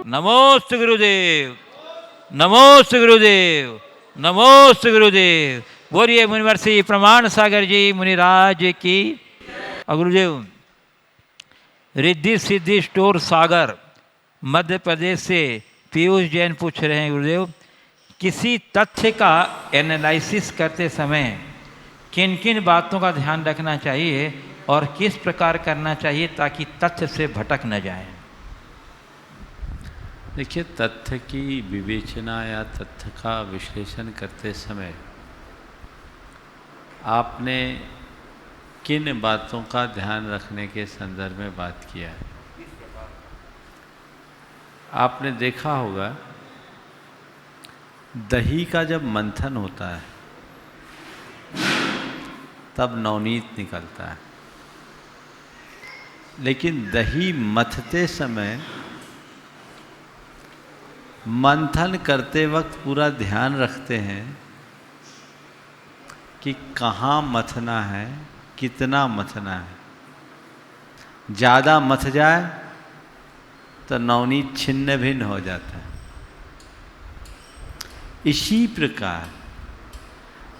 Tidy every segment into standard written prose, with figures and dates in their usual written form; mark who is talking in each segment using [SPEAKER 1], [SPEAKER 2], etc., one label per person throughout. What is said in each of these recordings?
[SPEAKER 1] नमोस्तु गुरुदेव, नमोस्तु गुरुदेव, नमोस्तु गुरुदेव। बोलिए मुनिवर्षि प्रमाण सागर जी मुनिराज की। और गुरुदेव, रिद्धि सिद्धि स्टोर सागर मध्य प्रदेश से पीयूष जैन पूछ रहे हैं, गुरुदेव किसी तथ्य का एनालिसिस करते समय किन किन बातों का ध्यान रखना चाहिए और किस प्रकार करना चाहिए ताकि तथ्य से भटक न जाए।
[SPEAKER 2] देखिए, तथ्य की विवेचना या तथ्य का विश्लेषण करते समय आपने किन बातों का ध्यान रखने के संदर्भ में बात किया है। आपने देखा होगा, दही का जब मंथन होता है तब नवनीत निकलता है, लेकिन दही मथते समय मंथन करते वक्त पूरा ध्यान रखते हैं कि कहाँ मथना है, कितना मथना है। ज़्यादा मथ जाए तो नवनीत छिन्न भिन्न हो जाता है। इसी प्रकार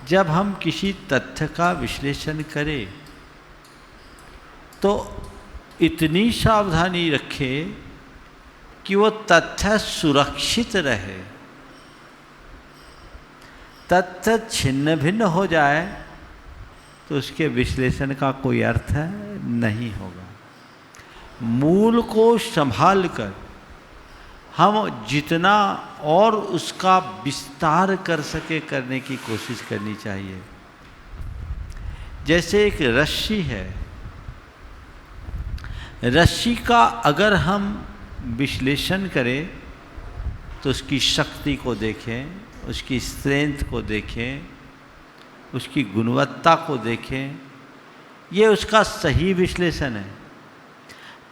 [SPEAKER 2] जब हम किसी तथ्य का विश्लेषण करें तो इतनी सावधानी रखें कि वो तथ्य सुरक्षित रहे। तथ्य छिन्न भिन्न हो जाए तो उसके विश्लेषण का कोई अर्थ नहीं होगा। मूल को संभाल कर हम जितना और उसका विस्तार कर सके करने की कोशिश करनी चाहिए। जैसे एक रस्सी है, रस्सी का अगर हम विश्लेषण करें तो उसकी शक्ति को देखें, उसकी स्ट्रेंथ को देखें, उसकी गुणवत्ता को देखें, ये उसका सही विश्लेषण है।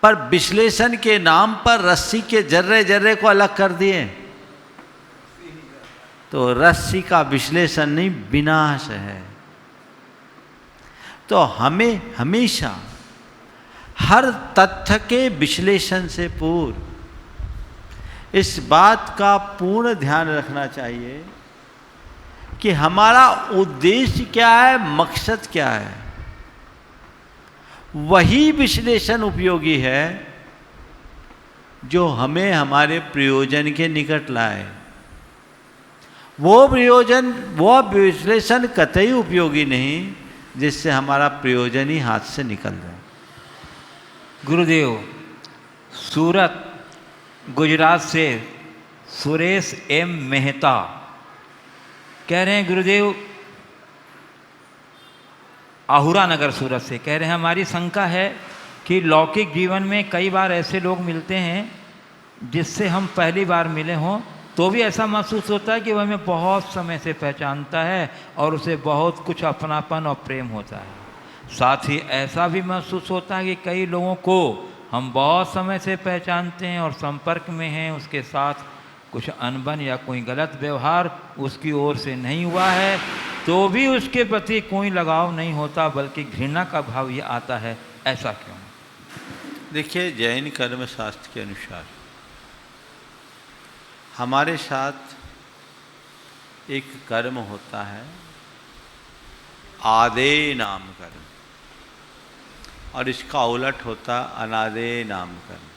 [SPEAKER 2] पर विश्लेषण के नाम पर रस्सी के जर्रे जर्रे को अलग कर दिए तो रस्सी का विश्लेषण नहीं, विनाश है। तो हमें हमेशा हर तथ्य के विश्लेषण से पूर्व इस बात का पूर्ण ध्यान रखना चाहिए कि हमारा उद्देश्य क्या है, मकसद क्या है। वही विश्लेषण उपयोगी है जो हमें हमारे प्रयोजन के निकट लाए। वो विश्लेषण कतई उपयोगी नहीं जिससे हमारा प्रयोजन ही हाथ से निकल जाए।
[SPEAKER 1] गुरुदेव, सूरत गुजरात से सुरेश एम मेहता कह रहे हैं, गुरुदेव आहुरा नगर सूरत से कह रहे हैं, हमारी शंका है कि लौकिक जीवन में कई बार ऐसे लोग मिलते हैं जिससे हम पहली बार मिले हों तो भी ऐसा महसूस होता है कि वह हमें बहुत समय से पहचानता है और उसे बहुत कुछ अपनापन और प्रेम होता है। साथ ही ऐसा भी महसूस होता है कि कई लोगों को हम बहुत समय से पहचानते हैं और संपर्क में हैं, उसके साथ कुछ अनबन या कोई गलत व्यवहार उसकी ओर से नहीं हुआ है तो भी उसके प्रति कोई लगाव नहीं होता, बल्कि घृणा का भाव ये आता है। ऐसा क्यों?
[SPEAKER 2] देखिए, जैन कर्म शास्त्र के अनुसार हमारे साथ एक कर्म होता है, आदेय नाम कर्म, और इसका उलट होता अनादेय नाम कर्म।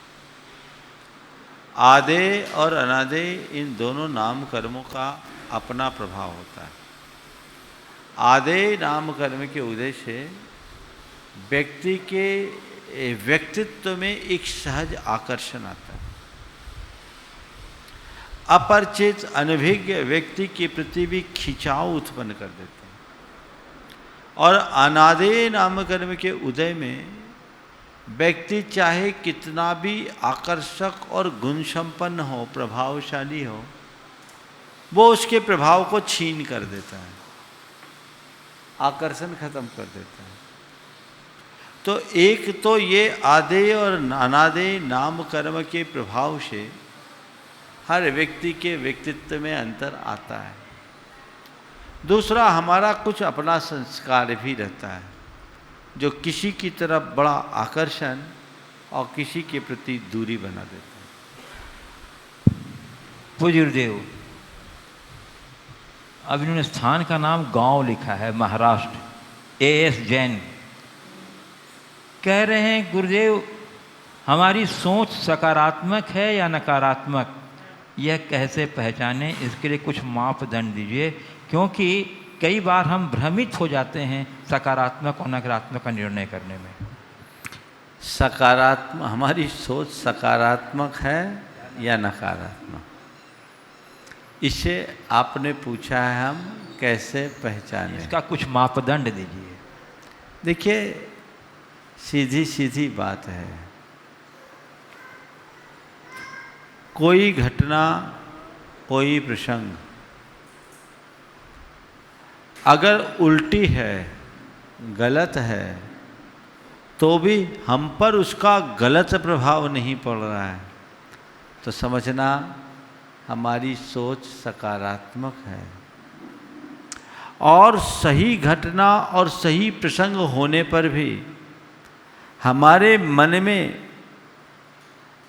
[SPEAKER 2] आदेय और अनादेय इन दोनों नाम कर्मों का अपना प्रभाव होता है। आदेय नाम कर्म के उदय से व्यक्ति के व्यक्तित्व में एक सहज आकर्षण आता है। अपरिचित अनभिज्ञ व्यक्ति के प्रति भी खिंचाव उत्पन्न कर देते हैं। और अनादेय नाम कर्म के उदय में व्यक्ति चाहे कितना भी आकर्षक और गुण संपन्न हो, प्रभावशाली हो, वो उसके प्रभाव को छीन कर देता है, आकर्षण खत्म कर देता है। तो एक तो ये आदेय और अनादेय नाम कर्म के प्रभाव से हर व्यक्ति के व्यक्तित्व में अंतर आता है। दूसरा, हमारा कुछ अपना संस्कार भी रहता है। जो किसी की तरफ बड़ा आकर्षण और किसी के प्रति दूरी बना देते हैं।
[SPEAKER 1] पूज्य गुरुदेव, अब इन्होंने स्थान का नाम गांव लिखा है, महाराष्ट्र, AS जैन। कह रहे हैं गुरुदेव, हमारी सोच सकारात्मक है या नकारात्मक, यह कैसे पहचाने, इसके लिए कुछ मापदंड दीजिए, क्योंकि कई बार हम भ्रमित हो जाते हैं सकारात्मक और नकारात्मक का निर्णय करने में।
[SPEAKER 2] सकारात्मक, हमारी सोच सकारात्मक है या नकारात्मक, इसे आपने पूछा है हम कैसे पहचानें।
[SPEAKER 1] इसका कुछ मापदंड दीजिए।
[SPEAKER 2] देखिए, सीधी सीधी बात है, कोई घटना, कोई प्रसंग अगर उल्टी है, गलत है, तो भी हम पर उसका गलत प्रभाव नहीं पड़ रहा है, तो समझना हमारी सोच सकारात्मक है। और सही घटना और सही प्रसंग होने पर भी हमारे मन में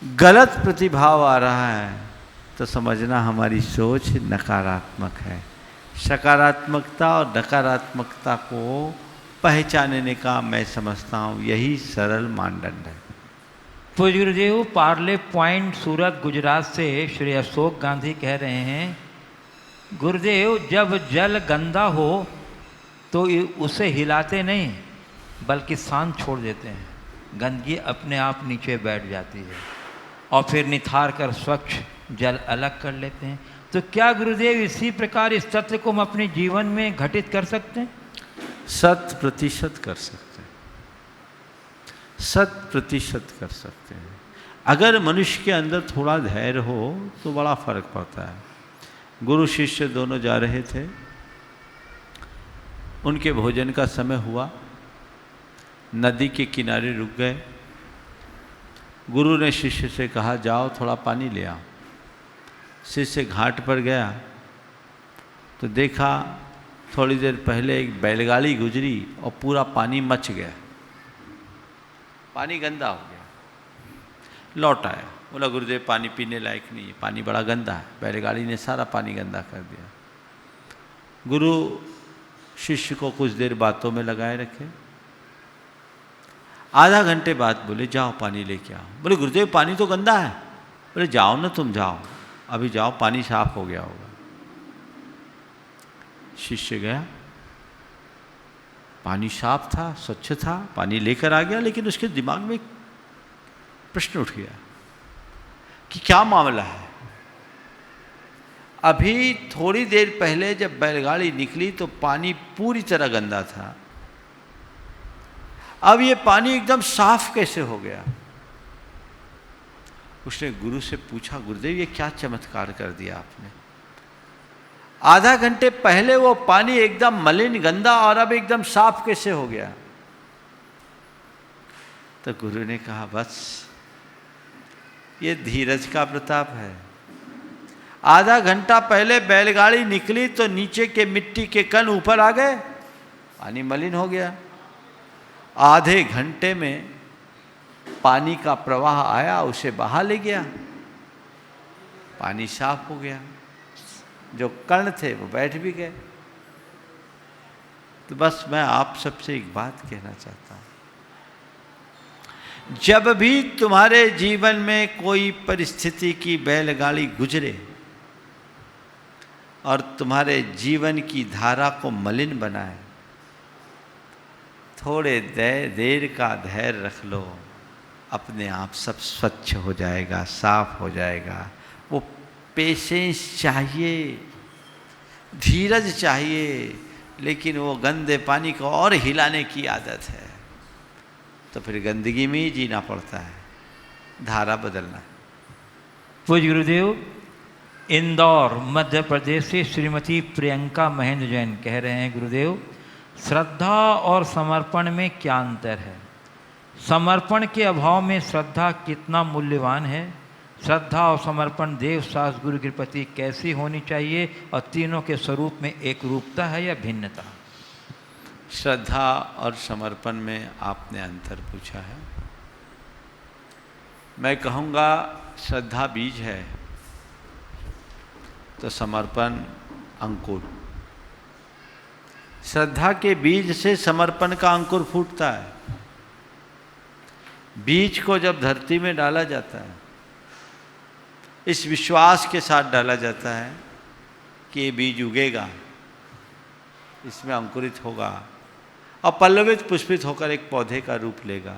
[SPEAKER 2] गलत प्रतिभाव आ रहा है, तो समझना हमारी सोच नकारात्मक है। सकारात्मकता और नकारात्मकता को पहचानने का मैं समझता हूँ यही सरल मानदंड है।
[SPEAKER 1] पूज्य गुरुदेव, पार्ले पॉइंट सूरत गुजरात से श्री अशोक गांधी कह रहे हैं, गुरुदेव जब जल गंदा हो तो उसे हिलाते नहीं बल्कि शांत छोड़ देते हैं, गंदगी अपने आप नीचे बैठ जाती है और फिर निथार कर स्वच्छ जल अलग कर लेते हैं। तो क्या गुरुदेव इसी प्रकार इस तत्व को हम अपने जीवन में घटित कर सकते हैं?
[SPEAKER 2] 100% कर सकते हैं, 100% कर सकते हैं। अगर मनुष्य के अंदर थोड़ा धैर्य हो तो बड़ा फर्क पड़ता है। गुरु शिष्य दोनों जा रहे थे, उनके भोजन का समय हुआ, नदी के किनारे रुक गए। गुरु ने शिष्य से कहा, जाओ थोड़ा पानी ले आओ। शिष्य घाट पर गया तो देखा थोड़ी देर पहले एक बैलगाड़ी गुजरी और पूरा पानी मच गया, पानी गंदा हो गया। लौट आया, बोला गुरुदेव पानी पीने लायक नहीं है, पानी बड़ा गंदा है, बैलगाड़ी ने सारा पानी गंदा कर दिया। गुरु शिष्य को कुछ देर बातों में लगाए रखे। आधा घंटे बाद बोले जाओ पानी लेके आओ। बोले गुरुदेव पानी तो गंदा है। बोले जाओ ना, तुम जाओ, अभी जाओ, पानी साफ हो गया होगा। शिष्य गया, पानी साफ था, स्वच्छ था, पानी लेकर आ गया, लेकिन उसके दिमाग में एक प्रश्न उठ गया कि क्या मामला है। अभी थोड़ी देर पहले जब बैलगाड़ी निकली तो पानी पूरी तरह गंदा था, अब ये पानी एकदम साफ कैसे हो गया। उसने गुरु से पूछा, गुरुदेव ये क्या चमत्कार कर दिया आपने, आधा घंटे पहले वो पानी एकदम मलिन गंदा और अब एकदम साफ कैसे हो गया। तो गुरु ने कहा, बस ये धीरज का प्रताप है। आधा घंटा पहले बैलगाड़ी निकली तो नीचे के मिट्टी के कण ऊपर आ गए, पानी मलिन हो गया। आधे घंटे में पानी का प्रवाह आया, उसे बहा ले गया, पानी साफ हो गया, जो कण थे वो बैठ भी गए। तो बस मैं आप सबसे एक बात कहना चाहता हूं, जब भी तुम्हारे जीवन में कोई परिस्थिति की बैलगाड़ी गुजरे और तुम्हारे जीवन की धारा को मलिन बनाए, थोड़े देर का धैर्य रख लो, अपने आप सब स्वच्छ हो जाएगा, साफ हो जाएगा। वो पेशेंस चाहिए, धीरज चाहिए, लेकिन वो गंदे पानी को और हिलाने की आदत है, तो फिर गंदगी में ही जीना पड़ता है, धारा बदलना है।
[SPEAKER 1] पूज्य गुरुदेव, इंदौर मध्य प्रदेश से श्रीमती प्रियंका महेंद्र जैन कह रहे हैं, गुरुदेव श्रद्धा और समर्पण में क्या अंतर है? समर्पण के अभाव में श्रद्धा कितना मूल्यवान है? श्रद्धा और समर्पण देव शास्त्र गुरु के प्रति कैसी होनी चाहिए और तीनों के स्वरूप में एक रूपता है या भिन्नता?
[SPEAKER 2] श्रद्धा और समर्पण में आपने अंतर पूछा है। मैं कहूँगा श्रद्धा बीज है तो समर्पण अंकुर। श्रद्धा के बीज से समर्पण का अंकुर फूटता है। बीज को जब धरती में डाला जाता है, इस विश्वास के साथ डाला जाता है कि ये बीज उगेगा, इसमें अंकुरित होगा और पल्लवित पुष्पित होकर एक पौधे का रूप लेगा।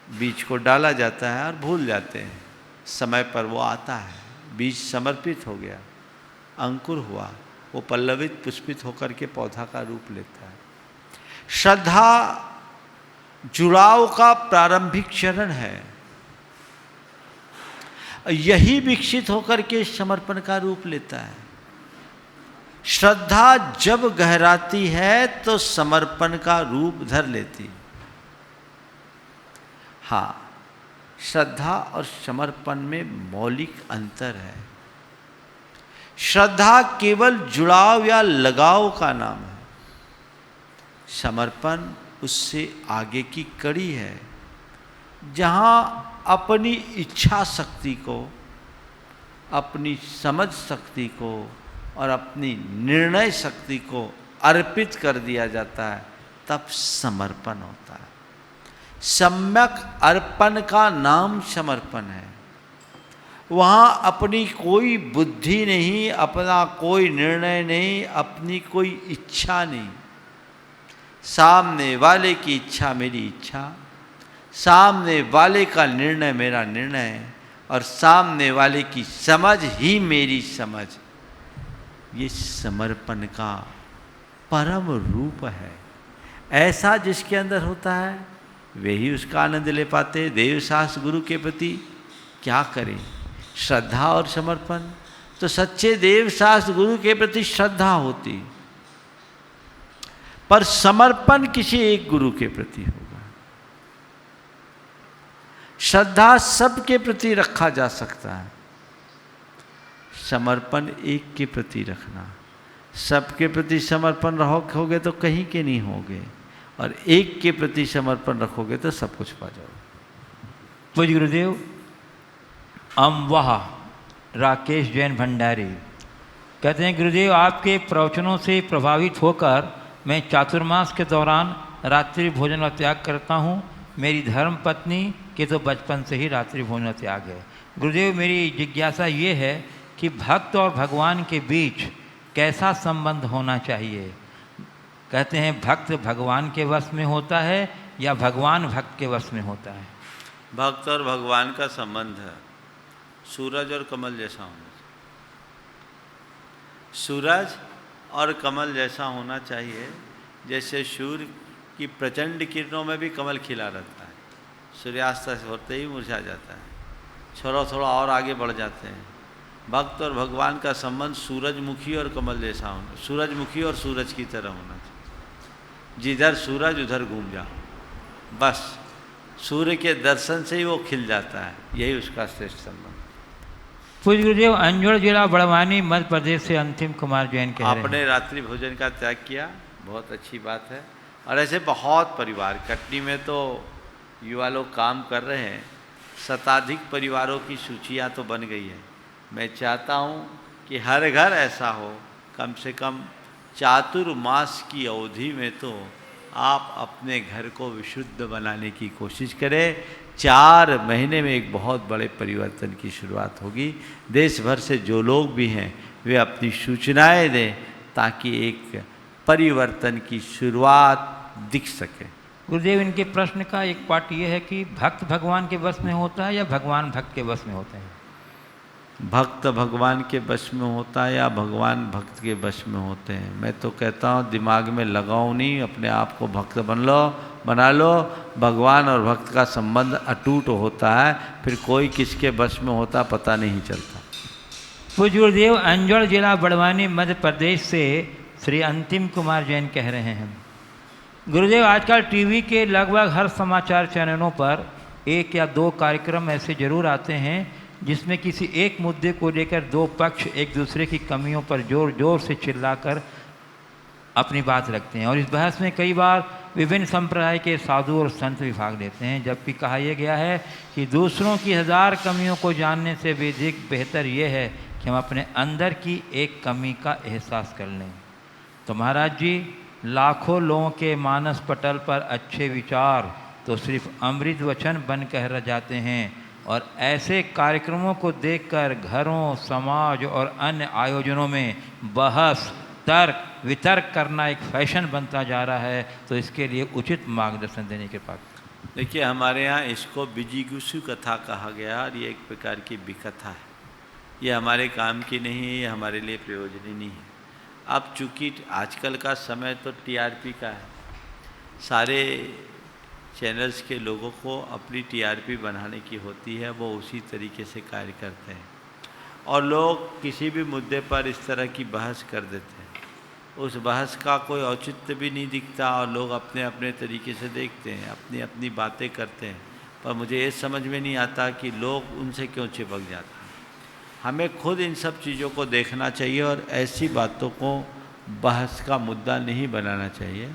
[SPEAKER 2] बीज को डाला जाता है और भूल जाते हैं, समय पर वो आता है, बीज समर्पित हो गया, अंकुर हुआ, वो पल्लवित पुष्पित होकर के पौधा का रूप लेता है। श्रद्धा जुड़ाव का प्रारंभिक चरण है, यही विकसित होकर के समर्पण का रूप लेता है। श्रद्धा जब गहराती है तो समर्पण का रूप धर लेती। हाँ, श्रद्धा और समर्पण में मौलिक अंतर है। श्रद्धा केवल जुड़ाव या लगाव का नाम है, समर्पण उससे आगे की कड़ी है, जहाँ अपनी इच्छा शक्ति को, अपनी समझ शक्ति को और अपनी निर्णय शक्ति को अर्पित कर दिया जाता है, तब समर्पण होता है। सम्यक अर्पण का नाम समर्पण है। वहाँ अपनी कोई बुद्धि नहीं, अपना कोई निर्णय नहीं, अपनी कोई इच्छा नहीं, सामने वाले की इच्छा मेरी इच्छा, सामने वाले का निर्णय मेरा निर्णय और सामने वाले की समझ ही मेरी समझ। ये समर्पण का परम रूप है। ऐसा जिसके अंदर होता है वे ही उसका आनंद ले पाते। देव शास्त्र गुरु के प्रति क्या करें? श्रद्धा और समर्पण। तो सच्चे देव शास्त्र गुरु के प्रति श्रद्धा होती, पर समर्पण किसी एक गुरु के प्रति होगा। श्रद्धा सबके प्रति रखा जा सकता है, समर्पण एक के प्रति रखना। सबके प्रति समर्पण रखोगे तो कहीं के नहीं होगे, और एक के प्रति समर्पण रखोगे तो सब कुछ पा जाओगे।
[SPEAKER 1] पूज्य गुरुदेव, वह राकेश जैन भंडारी कहते हैं, गुरुदेव आपके प्रवचनों से प्रभावित होकर मैं चातुर्मास के दौरान रात्रि भोजन का त्याग करता हूँ। मेरी धर्म पत्नी के तो बचपन से ही रात्रि भोजन का त्याग है। गुरुदेव, मेरी जिज्ञासा ये है कि भक्त और भगवान के बीच कैसा संबंध होना चाहिए? कहते हैं भक्त भगवान के वश में होता है या भगवान भक्त के वश में होता है?
[SPEAKER 2] भक्त और भगवान का संबंध है सूरज और कमल जैसा होना चाहिए। सूरज और कमल जैसा होना चाहिए। जैसे सूर्य की प्रचंड किरणों में भी कमल खिला रहता है, सूर्यास्त होते ही मुरझा जाता है, थोड़ा और आगे बढ़ जाते हैं। भक्त और भगवान का संबंध सूरजमुखी और कमल जैसा होना, सूरजमुखी और सूरज की तरह होना चाहिए। जिधर सूरज उधर घूम जाओ, बस सूर्य के दर्शन से ही वो खिल जाता है, यही उसका श्रेष्ठ संबंध।
[SPEAKER 1] पूज्य गुरुदेव, अंजोड़ जिला बड़वानी मध्य प्रदेश से अंतिम कुमार जैन कह रहे हैं,
[SPEAKER 2] आपने रात्रि भोजन का त्याग किया, बहुत अच्छी बात है। और ऐसे बहुत परिवार कटनी में तो युवा लोग काम कर रहे हैं, शताधिक परिवारों की सूचियाँ तो बन गई है। मैं चाहता हूँ कि हर घर ऐसा हो, कम से कम चातुर्मास की अवधि में तो आप अपने घर को विशुद्ध बनाने की कोशिश करें। 4 महीने में एक बहुत बड़े परिवर्तन की शुरुआत होगी। देश भर से जो लोग भी हैं वे अपनी सूचनाएं दें ताकि एक परिवर्तन की शुरुआत दिख सके।
[SPEAKER 1] गुरुदेव, इनके प्रश्न का एक पार्ट ये है कि भक्त भगवान के वश में होता है या भगवान भक्त के वश में होते हैं?
[SPEAKER 2] भक्त भगवान के वश में होता है या भगवान भक्त के वश में होते हैं? मैं तो कहता हूँ दिमाग में लगाओ नहीं, अपने आप को भक्त बना लो। भगवान और भक्त का संबंध अटूट होता है, फिर कोई किसके वश में होता पता नहीं चलता।
[SPEAKER 1] पूज्य गुरुदेव, अंजड़ जिला बड़वानी मध्य प्रदेश से श्री अंतिम कुमार जैन कह रहे हैं, गुरुदेव आजकल टीवी के लगभग हर समाचार चैनलों पर 1 या 2 कार्यक्रम ऐसे जरूर आते हैं जिसमें किसी एक मुद्दे को लेकर 2 पक्ष एक दूसरे की कमियों पर जोर जोर से चिल्लाकर अपनी बात रखते हैं। और इस बहस में कई बार विभिन्न संप्रदाय के साधु और संत भी भाग लेते हैं, जबकि कहा यह गया है कि दूसरों की 1000 कमियों को जानने से अधिक बेहतर यह है कि हम अपने अंदर की एक कमी का एहसास कर लें। तो महाराज जी, लाखों लोगों के मानस पटल पर अच्छे विचार तो सिर्फ अमृत वचन बन कर रह जाते हैं, और ऐसे कार्यक्रमों को देखकर घरों, समाज और अन्य आयोजनों में बहस, तर्क वितर्क करना एक फैशन बनता जा रहा है। तो इसके लिए उचित मार्गदर्शन देने के पास
[SPEAKER 2] देखिए, हमारे यहाँ इसको बिजिगुसु कथा कहा गया, और ये एक प्रकार की विकथा है। ये हमारे काम की नहीं है, ये हमारे लिए प्रयोजनीय नहीं है। अब चूँकि आजकल का समय तो टीआरपी का है, सारे चैनल्स के लोगों को अपनी टीआरपी बनाने की होती है, वो उसी तरीके से कार्य करते हैं, और लोग किसी भी मुद्दे पर इस तरह की बहस कर देते हैं। उस बहस का कोई औचित्य भी नहीं दिखता, और लोग अपने अपने तरीके से देखते हैं, अपनी अपनी बातें करते हैं। पर मुझे ये समझ में नहीं आता कि लोग उनसे क्यों चिपक जाते हैं। हमें खुद इन सब चीज़ों को देखना चाहिए, और ऐसी बातों को बहस का मुद्दा नहीं बनाना चाहिए।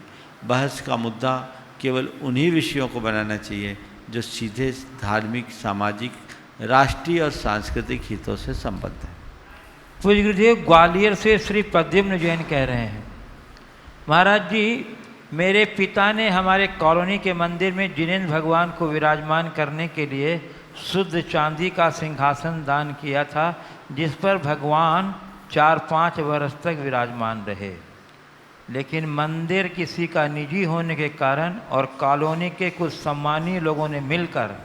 [SPEAKER 2] बहस का मुद्दा केवल उन्हीं विषयों को बनाना चाहिए जो सीधे धार्मिक, सामाजिक, राष्ट्रीय और सांस्कृतिक हितों से संबद्ध है।
[SPEAKER 1] पूज्य गुरुदेव, ग्वालियर से श्री प्रद्युम्न जैन कह रहे हैं, महाराज जी, मेरे पिता ने हमारे कॉलोनी के मंदिर में जिनेंद्र भगवान को विराजमान करने के लिए शुद्ध चांदी का सिंहासन दान किया था, जिस पर भगवान 4-5 वर्ष तक विराजमान रहे। लेकिन मंदिर किसी का निजी होने के कारण और कॉलोनी के कुछ सम्मानीय लोगों ने मिलकर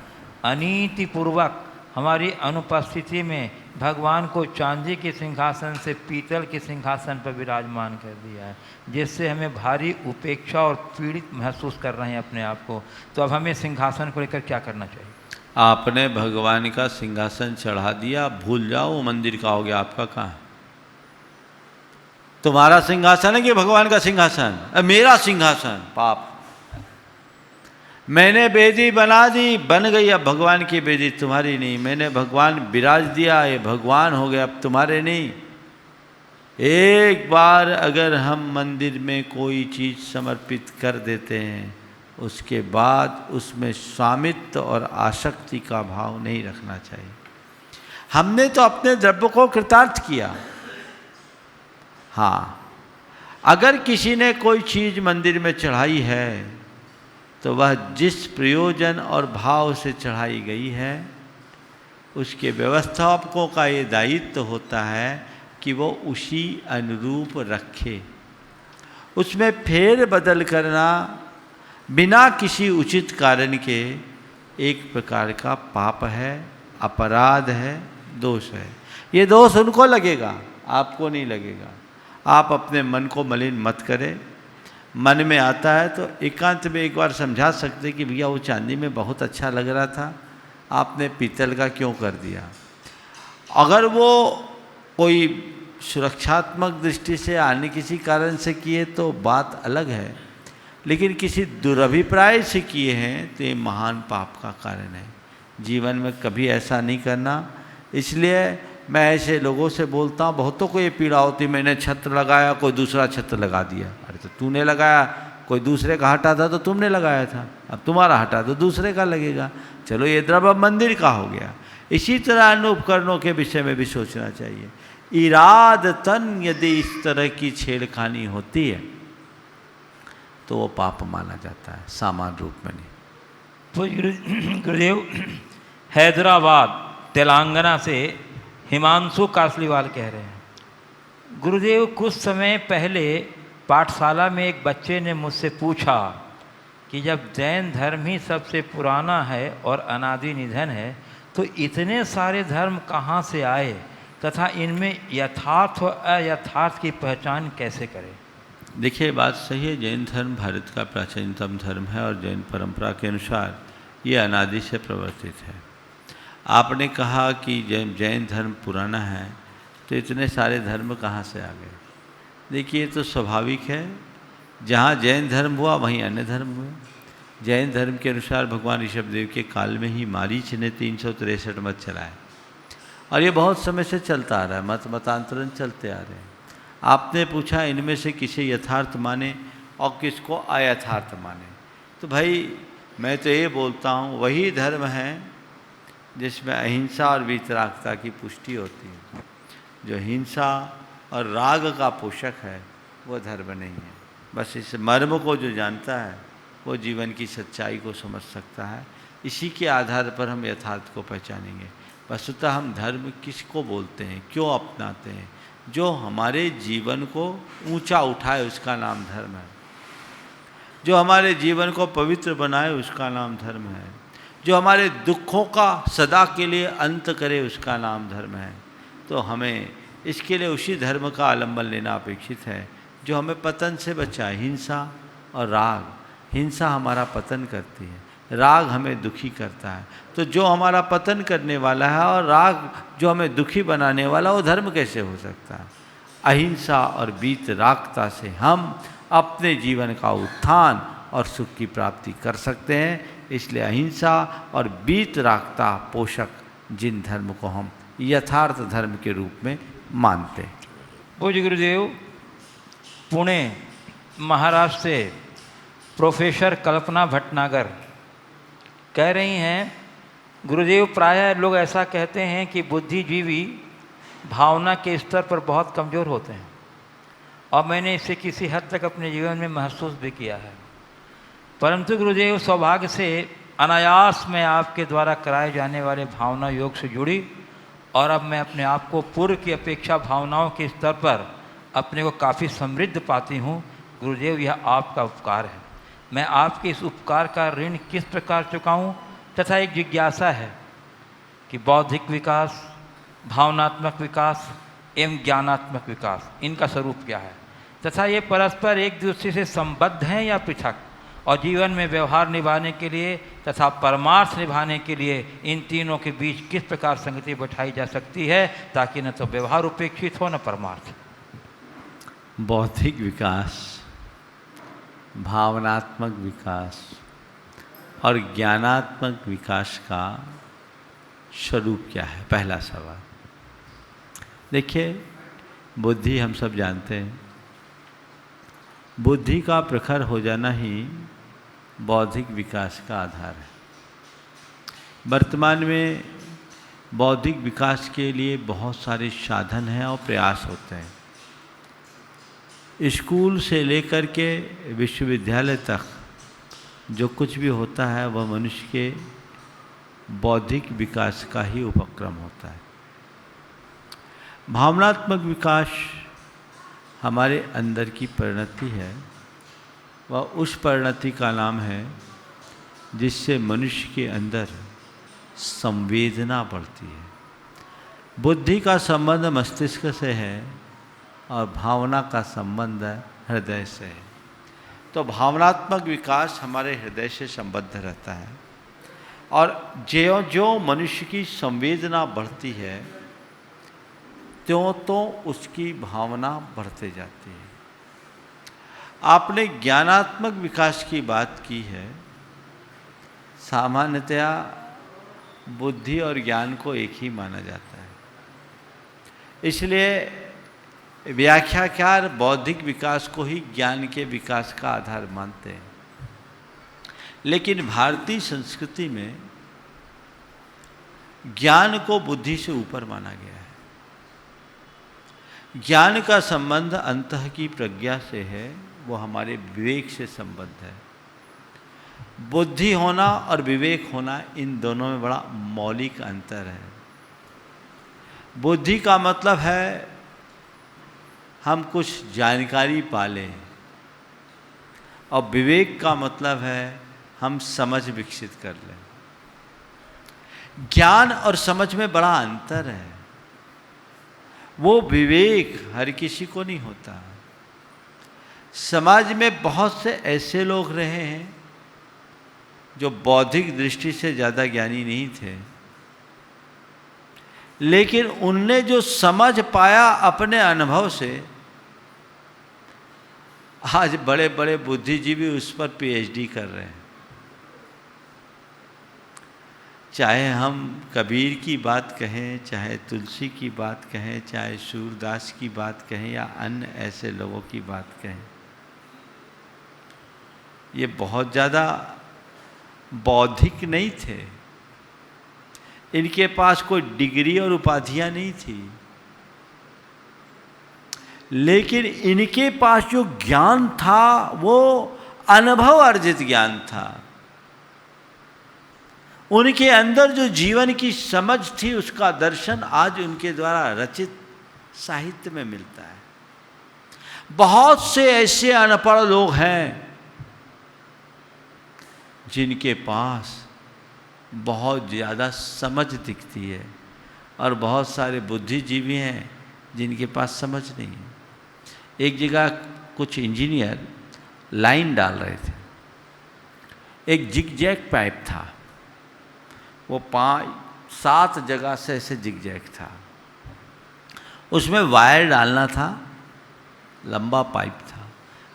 [SPEAKER 1] अनीतिपूर्वक हमारी अनुपस्थिति में भगवान को चांदी के सिंहासन से पीतल के सिंहासन पर विराजमान कर दिया है, जिससे हमें भारी उपेक्षा और पीड़ित महसूस कर रहे हैं अपने आप को। तो अब हमें सिंहासन को लेकर क्या करना चाहिए?
[SPEAKER 2] आपने भगवान का सिंहासन चढ़ा दिया, भूल जाओ वो मंदिर का हो गया, आपका कहाँ है? तुम्हारा सिंहासन है कि भगवान का सिंहासन? मेरा सिंहासन, पाप। मैंने बेदी बना दी, बन गई, अब भगवान की बेदी, तुम्हारी नहीं। मैंने भगवान विराज दिया, ये भगवान हो गया, अब तुम्हारे नहीं। एक बार अगर हम मंदिर में कोई चीज़ समर्पित कर देते हैं, उसके बाद उसमें स्वामित्व और आसक्ति का भाव नहीं रखना चाहिए। हमने तो अपने द्रव्य को कृतार्थ किया। हाँ, अगर किसी ने कोई चीज़ मंदिर में चढ़ाई है तो वह जिस प्रयोजन और भाव से चढ़ाई गई है, उसके व्यवस्थापकों का ये दायित्व होता है कि वो उसी अनुरूप रखे। उसमें फेर बदल करना बिना किसी उचित कारण के एक प्रकार का पाप है, अपराध है, दोष है। ये दोष उनको लगेगा, आपको नहीं लगेगा। आप अपने मन को मलिन मत करें। मन में आता है तो एकांत में एक बार समझा सकते कि भैया वो चांदी में बहुत अच्छा लग रहा था, आपने पीतल का क्यों कर दिया। अगर वो कोई सुरक्षात्मक दृष्टि से अन्य किसी कारण से किए तो बात अलग है, लेकिन किसी दुरभिप्राय से किए हैं तो ये महान पाप का कारण है। जीवन में कभी ऐसा नहीं करना। इसलिए मैं ऐसे लोगों से बोलता हूँ, बहुतों को ये पीड़ा होती, मैंने छत्र लगाया, कोई दूसरा छत्र लगा दिया। अरे तो तूने लगाया, कोई दूसरे का हटा था तो तुमने लगाया था, अब तुम्हारा हटा तो दूसरे का लगेगा। चलो ये द्रव्य मंदिर का हो गया। इसी तरह अन्य उपकरणों के विषय में भी सोचना चाहिए। इरादतन यदि इस तरह की छेड़खानी होती है तो वो पाप माना जाता है, सामान्य रूप में नहीं।
[SPEAKER 1] गुरुदेव, हैदराबाद तेलंगाना से हिमांशु कासलीवाल कह रहे हैं, गुरुदेव, कुछ समय पहले पाठशाला में एक बच्चे ने मुझसे पूछा कि जब जैन धर्म ही सबसे पुराना है और अनादि निधन है तो इतने सारे धर्म कहाँ से आए तथा इनमें यथार्थ और अयथार्थ की पहचान कैसे करें?
[SPEAKER 2] देखिए, बात सही है। जैन धर्म भारत का प्राचीनतम धर्म है और जैन परंपरा के अनुसार ये अनादि से प्रवर्तित है। आपने कहा कि जैन धर्म पुराना है तो इतने सारे धर्म कहाँ से आ गए? देखिए, तो स्वाभाविक है, जहाँ जैन धर्म हुआ वहीं अन्य धर्म हुए। जैन धर्म के अनुसार भगवान ऋषभदेव के काल में ही मारीच ने 363 मत चलाए और ये बहुत समय से चलता आ रहा है। मतांतरण चलते आ रहे हैं। आपने पूछा इनमें से किसे यथार्थ माने और किसको अयथार्थ माने। तो भाई मैं तो ये बोलता हूँ वही धर्म है जिसमें अहिंसा और वीतरागता की पुष्टि होती है। जो हिंसा और राग का पोषक है वो धर्म नहीं है। बस इस मर्म को जो जानता है वो जीवन की सच्चाई को समझ सकता है। इसी के आधार पर हम यथार्थ को पहचानेंगे। वस्तुतः हम धर्म किसको बोलते हैं, क्यों अपनाते हैं? जो हमारे जीवन को ऊंचा उठाए उसका नाम धर्म है। जो हमारे जीवन को पवित्र बनाए उसका नाम धर्म है। जो हमारे दुखों का सदा के लिए अंत करे उसका नाम धर्म है। तो हमें इसके लिए उसी धर्म का आलंबन लेना अपेक्षित है जो हमें पतन से बचाए। हिंसा और राग, हिंसा हमारा पतन करती है, राग हमें दुखी करता है। तो जो हमारा पतन करने वाला है और राग जो हमें दुखी बनाने वाला, वो धर्म कैसे हो सकता है? अहिंसा और वीतरागता से हम अपने जीवन का उत्थान और सुख की प्राप्ति कर सकते हैं। इसलिए अहिंसा और वीतरागता पोषक जिन धर्म को हम यथार्थ धर्म के रूप में मानते हैं।
[SPEAKER 1] पूज्य गुरुदेव, पुणे महाराष्ट्र से प्रोफेसर कल्पना भटनागर कह रही हैं, गुरुदेव प्रायः लोग ऐसा कहते हैं कि बुद्धिजीवी भावना के स्तर पर बहुत कमज़ोर होते हैं, और मैंने इसे किसी हद तक अपने जीवन में महसूस भी किया है। परंतु गुरुदेव, सौभाग्य से अनायास मैं आपके द्वारा कराए जाने वाले भावना योग से जुड़ी, और अब मैं अपने आप को पूर्व की अपेक्षा भावनाओं के स्तर पर अपने को काफ़ी समृद्ध पाती हूँ। गुरुदेव, यह आपका उपकार है। मैं आपके इस उपकार का ऋण किस प्रकार चुकाऊँ, तथा एक जिज्ञासा है कि बौद्धिक विकास, भावनात्मक विकास एवं ज्ञानात्मक विकास, इनका स्वरूप क्या है, तथा ये परस्पर एक दूसरे से संबद्ध हैं या पृथक, और जीवन में व्यवहार निभाने के लिए तथा परमार्थ निभाने के लिए इन तीनों के बीच किस प्रकार संगति बैठाई जा सकती है, ताकि न तो व्यवहार उपेक्षित हो न परमार्थ।
[SPEAKER 2] बौद्धिक विकास, भावनात्मक विकास और ज्ञानात्मक विकास का स्वरूप क्या है? पहला सवाल। देखिए, बुद्धि हम सब जानते हैं, बुद्धि का प्रखर हो जाना ही बौद्धिक विकास का आधार है। वर्तमान में बौद्धिक विकास के लिए बहुत सारे साधन हैं और प्रयास होते हैं। स्कूल से लेकर के विश्वविद्यालय तक जो कुछ भी होता है वह मनुष्य के बौद्धिक विकास का ही उपक्रम होता है। भावनात्मक विकास हमारे अंदर की परिणति है, वह उस परिणति का नाम है जिससे मनुष्य के अंदर संवेदना बढ़ती है। बुद्धि का संबंध मस्तिष्क से है और भावना का संबंध हृदय से है। तो भावनात्मक विकास हमारे हृदय से संबद्ध रहता है, और ज्यों ज्यों मनुष्य की संवेदना बढ़ती है त्यों तो उसकी भावना बढ़ते जाती है। आपने ज्ञानात्मक विकास की बात की है। सामान्यतया बुद्धि और ज्ञान को एक ही माना जाता है, इसलिए व्याख्याकार बौद्धिक विकास को ही ज्ञान के विकास का आधार मानते हैं। लेकिन भारतीय संस्कृति में ज्ञान को बुद्धि से ऊपर माना गया है। ज्ञान का संबंध अंतः की प्रज्ञा से है, वो हमारे विवेक से संबद्ध है। बुद्धि होना और विवेक होना, इन दोनों में बड़ा मौलिक अंतर है। बुद्धि का मतलब है हम कुछ जानकारी पा लें, और विवेक का मतलब है हम समझ विकसित कर लें। ज्ञान और समझ में बड़ा अंतर है। वो विवेक हर किसी को नहीं होता। समाज में बहुत से ऐसे लोग रहे हैं जो बौद्धिक दृष्टि से ज़्यादा ज्ञानी नहीं थे, लेकिन उनने जो समझ पाया अपने अनुभव से, आज बड़े बड़े बुद्धिजीवी उस पर पीएचडी कर रहे हैं। चाहे हम कबीर की बात कहें, चाहे तुलसी की बात कहें, चाहे सूरदास की बात कहें या अन्य ऐसे लोगों की बात कहें, ये बहुत ज़्यादा बौद्धिक नहीं थे। इनके पास कोई डिग्री और उपाधियां नहीं थी, लेकिन इनके पास जो ज्ञान था वो अनुभव अर्जित ज्ञान था। उनके अंदर जो जीवन की समझ थी उसका दर्शन आज उनके द्वारा रचित साहित्य में मिलता है। बहुत से ऐसे अनपढ़ लोग हैं जिनके पास बहुत ज़्यादा समझ दिखती है, और बहुत सारे बुद्धिजीवी हैं जिनके पास समझ नहीं है। एक जगह कुछ इंजीनियर लाइन डाल रहे थे, एक जिगजैग पाइप था, वो 5-7 जगह से ऐसे जिगजैग था, उसमें वायर डालना था, लंबा पाइप था,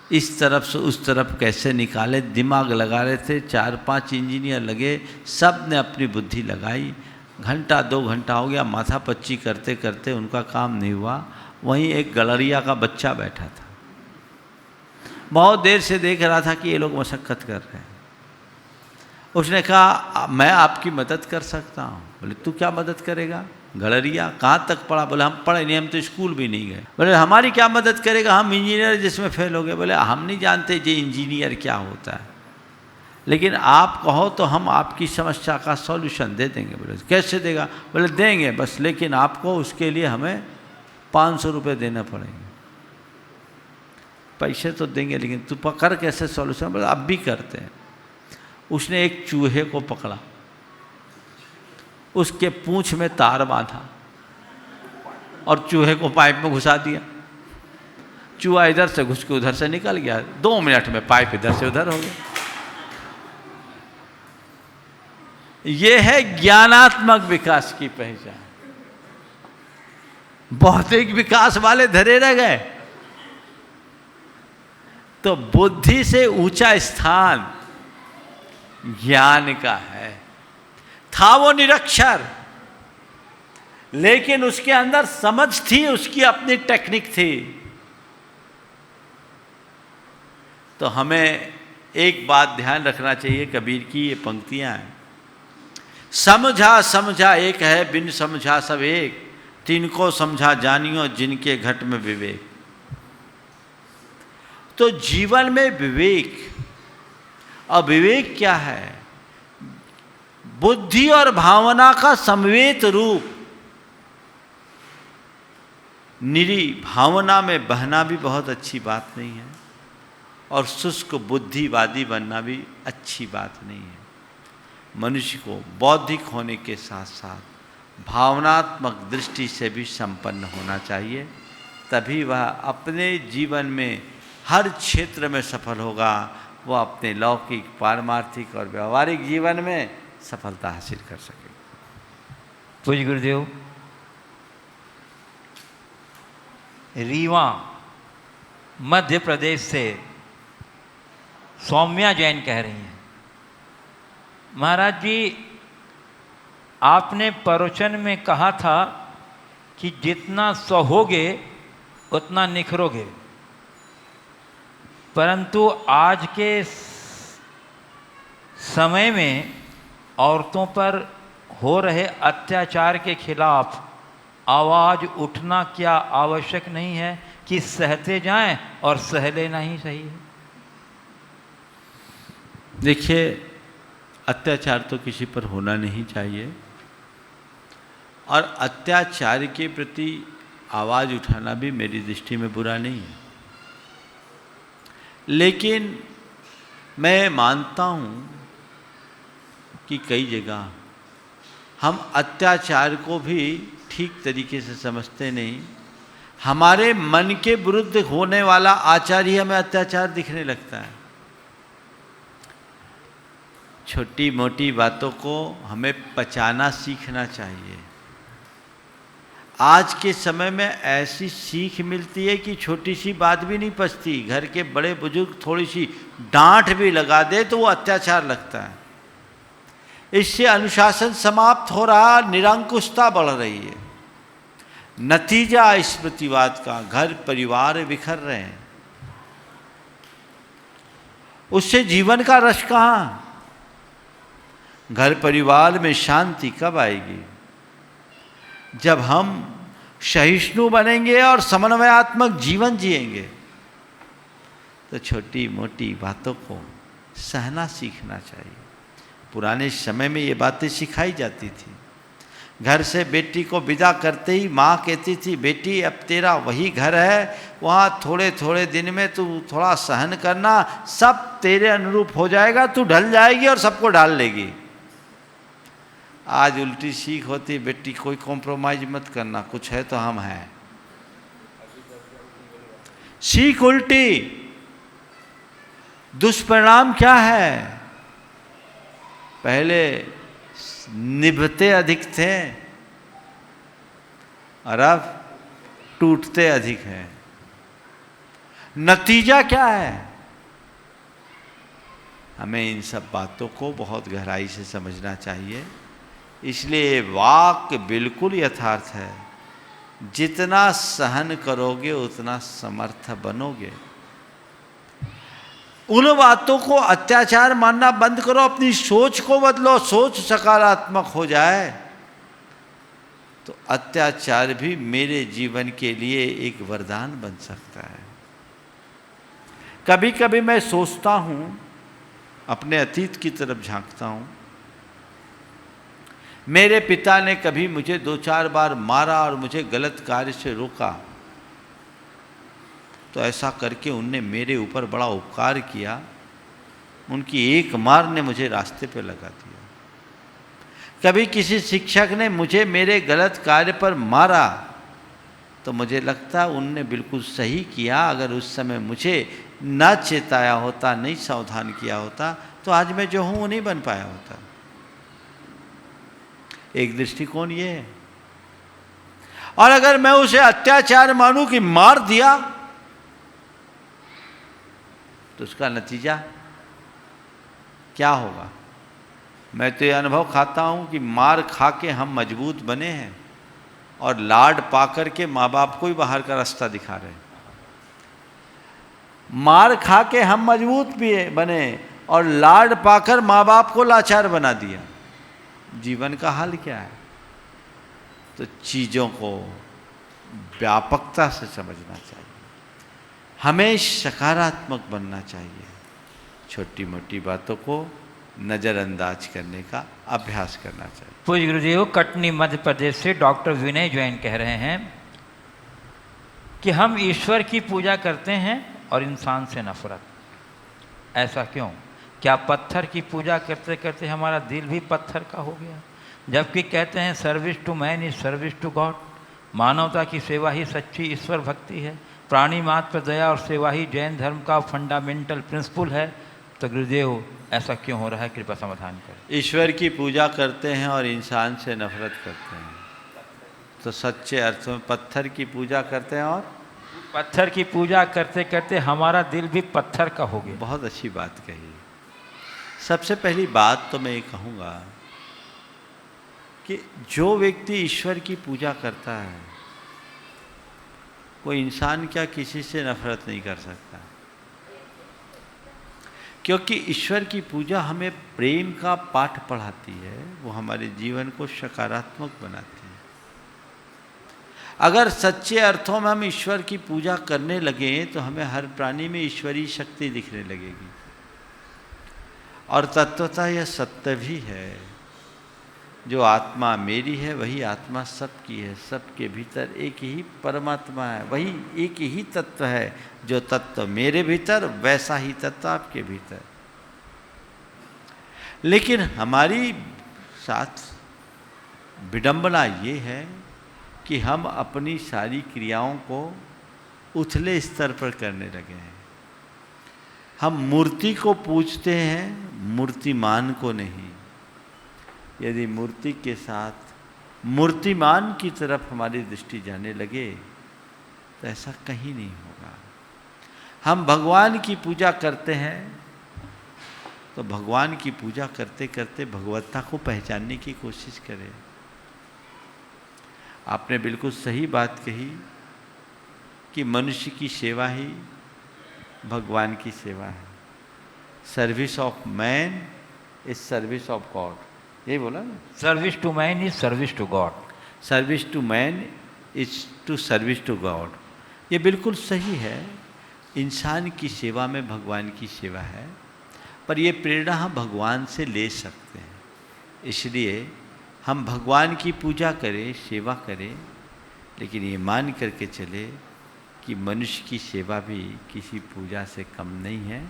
[SPEAKER 2] इस तरफ से उस तरफ कैसे निकाले, दिमाग लगा रहे थे। 4-5 इंजीनियर लगे, सब ने अपनी बुद्धि लगाई। घंटा 2 घंटा हो गया, माथा पच्ची करते करते उनका काम नहीं हुआ। वहीं एक गलरिया का बच्चा बैठा था, बहुत देर से देख रहा था कि ये लोग मशक्क़त कर रहे हैं। उसने कहा मैं आपकी मदद कर सकता हूँ। बोले तू क्या मदद करेगा? गलरिया कहाँ तक पढ़ा? बोले हम पढ़े नहीं, हम तो स्कूल भी नहीं गए। बोले हमारी क्या मदद करेगा, हम इंजीनियर जिसमें फेल हो गए। बोले हम नहीं जानते ये इंजीनियर क्या होता है, लेकिन आप कहो तो हम आपकी समस्या का सॉल्यूशन दे देंगे। बोले कैसे देगा? बोले देंगे बस, लेकिन आपको उसके लिए हमें 500 रुपये देना पड़ेंगे। पैसे तो देंगे, लेकिन तू पकड़ कैसे सॉल्यूशन? बोले अब भी करते हैं। उसने एक चूहे को पकड़ा, उसके पूंछ में तार बांधा और चूहे को पाइप में घुसा दिया। चूहा इधर से घुस के उधर से निकल गया। 2 मिनट में पाइप इधर से उधर हो गया। यह है ज्ञानात्मक विकास की पहचान। भौतिक विकास वाले धरे रह गए। तो बुद्धि से ऊंचा स्थान ज्ञान का है। था वो निरक्षर, लेकिन उसके अंदर समझ थी, उसकी अपनी टेक्निक थी। तो हमें एक बात ध्यान रखना चाहिए, कबीर की ये पंक्तियां हैं, समझा समझा एक है, बिन समझा सब एक, तिनको समझा जानियो जिनके घट में विवेक। तो जीवन में विवेक, और विवेक क्या है? बुद्धि और भावना का समवेत रूप। निरी भावना में बहना भी बहुत अच्छी बात नहीं है, और शुष्क बुद्धिवादी बनना भी अच्छी बात नहीं है। मनुष्य को बौद्धिक होने के साथ साथ भावनात्मक दृष्टि से भी संपन्न होना चाहिए, तभी वह अपने जीवन में हर क्षेत्र में सफल होगा। वह अपने लौकिक, पारमार्थिक और व्यवहारिक जीवन में सफलता हासिल कर सके।
[SPEAKER 1] पूज्य गुरुदेव, रीवा मध्य प्रदेश से सौम्या जैन कह रही हैं, महाराज जी आपने प्रवचन में कहा था कि जितना सहोगे उतना निखरोगे, परंतु आज के समय में औरतों पर हो रहे अत्याचार के खिलाफ आवाज़ उठना क्या आवश्यक नहीं है कि सहते जाएं और सह लेना ही सही है?
[SPEAKER 2] देखिए, अत्याचार तो किसी पर होना नहीं चाहिए, और अत्याचार के प्रति आवाज़ उठाना भी मेरी दृष्टि में बुरा नहीं है। लेकिन मैं मानता हूँ कि कई जगह हम अत्याचार को भी ठीक तरीके से समझते नहीं। हमारे मन के विरुद्ध होने वाला आचार ही हमें अत्याचार दिखने लगता है। छोटी मोटी बातों को हमें पचाना सीखना चाहिए। आज के समय में ऐसी सीख मिलती है कि छोटी सी बात भी नहीं पचती। घर के बड़े बुजुर्ग थोड़ी सी डांट भी लगा दे तो वो अत्याचार लगता है। इससे अनुशासन समाप्त हो रहा, निरंकुशता बढ़ रही है। नतीजा स्मृतिवाद का, घर परिवार बिखर रहे हैं, उससे जीवन का रस कहाँ? घर परिवार में शांति कब आएगी? जब हम सहिष्णु बनेंगे और समन्वयात्मक जीवन जिएंगे। तो छोटी मोटी बातों को सहना सीखना चाहिए। पुराने समय में ये बातें सिखाई जाती थी। घर से बेटी को विदा करते ही माँ कहती थी, बेटी अब तेरा वही घर है, वहाँ थोड़े थोड़े दिन में तू थोड़ा सहन करना, सब तेरे अनुरूप हो जाएगा, तू ढल जाएगी और सबको डाल लेगी। आज उल्टी सीख होती, बेटी कोई कॉम्प्रोमाइज मत करना, कुछ है तो हम हैं। सीख उल्टी। दुष्परिणाम क्या है? पहले निभते अधिक थे और अब टूटते अधिक हैं। नतीजा क्या है? हमें इन सब बातों को बहुत गहराई से समझना चाहिए। इसलिए वाक्य बिल्कुल यथार्थ है। जितना सहन करोगे उतना समर्थ बनोगे। उन बातों को अत्याचार मानना बंद करो, अपनी सोच को बदलो। सोच सकारात्मक हो जाए तो अत्याचार भी मेरे जीवन के लिए एक वरदान बन सकता है। कभी कभी मैं सोचता हूँ, अपने अतीत की तरफ झांकता हूँ। मेरे पिता ने कभी मुझे 2-4 बार मारा और मुझे गलत कार्य से रोका, तो ऐसा करके उनने मेरे ऊपर बड़ा उपकार किया। उनकी एक मार ने मुझे रास्ते पे लगा दिया। कभी किसी शिक्षक ने मुझे मेरे गलत कार्य पर मारा तो मुझे लगता उनने बिल्कुल सही किया। अगर उस समय मुझे न चेताया होता, नहीं सावधान किया होता, तो आज मैं जो हूँ वो नहीं बन पाया होता। एक दृष्टिकोण ये है। और अगर मैं उसे अत्याचार मानूं कि मार दिया, तो उसका नतीजा क्या होगा? मैं तो ये अनुभव खाता हूं कि मार खा के हम मजबूत बने हैं और लाड पा कर के माँ बाप को ही बाहर का रास्ता दिखा रहे हैं। मार खा के हम मजबूत भी बने और लाड पाकर माँ बाप को लाचार बना दिया। जीवन का हाल क्या है? तो चीज़ों को व्यापकता से समझना चाहिए। हमें सकारात्मक बनना चाहिए। छोटी मोटी बातों को नज़रअंदाज करने का अभ्यास करना चाहिए।
[SPEAKER 1] पूज्य गुरुदेव, कटनी मध्य प्रदेश से डॉक्टर विनय जैन कह रहे हैं कि हम ईश्वर की पूजा करते हैं और इंसान से नफरत। ऐसा क्यों? क्या पत्थर की पूजा करते करते हमारा दिल भी पत्थर का हो गया? जबकि कहते हैं service to man is service to God. मानवता की सेवा ही सच्ची ईश्वर भक्ति है। प्राणी मात्र पर दया और सेवा ही जैन धर्म का फंडामेंटल प्रिंसिपल है। तो गुरुदेव, ऐसा क्यों हो रहा है? कृपया समाधान करें।
[SPEAKER 2] ईश्वर की पूजा करते हैं और इंसान से नफरत करते हैं, तो सच्चे अर्थ में पत्थर की पूजा करते हैं और
[SPEAKER 1] पत्थर की पूजा करते करते हमारा दिल भी पत्थर का हो गया।
[SPEAKER 2] बहुत अच्छी बात कही। सबसे पहली बात तो मैं ये कहूँगा कि जो व्यक्ति ईश्वर की पूजा करता है, कोई इंसान क्या किसी से नफरत नहीं कर सकता, क्योंकि ईश्वर की पूजा हमें प्रेम का पाठ पढ़ाती है। वो हमारे जीवन को सकारात्मक बनाती है। अगर सच्चे अर्थों में हम ईश्वर की पूजा करने लगें तो हमें हर प्राणी में ईश्वरीय शक्ति दिखने लगेगी। और तत्वतः यह सत्य भी है, जो आत्मा मेरी है वही आत्मा सबकी है। सबके भीतर एक ही परमात्मा है, वही एक ही तत्व है। जो तत्व मेरे भीतर वैसा ही तत्व आपके भीतर। लेकिन हमारी साथ विडंबना ये है कि हम अपनी सारी क्रियाओं को उथले स्तर पर करने लगे हैं। हम मूर्ति को पूजते हैं, मूर्तिमान को नहीं। यदि मूर्ति के साथ मूर्तिमान की तरफ हमारी दृष्टि जाने लगे तो ऐसा कहीं नहीं होगा। हम भगवान की पूजा करते हैं तो भगवान की पूजा करते करते भगवत्ता को पहचानने की कोशिश करें। आपने बिल्कुल सही बात कही कि मनुष्य की सेवा ही भगवान की सेवा है। Service of man is service of God, यही बोला ना।
[SPEAKER 1] Service to man is service to God.
[SPEAKER 2] Service to man is to service to God, ये बिल्कुल सही है। इंसान की सेवा में भगवान की सेवा है, पर ये प्रेरणा हम भगवान से ले सकते हैं। इसलिए हम भगवान की पूजा करें, सेवा करें, लेकिन ये मान करके चले कि मनुष्य की सेवा भी किसी पूजा से कम नहीं है।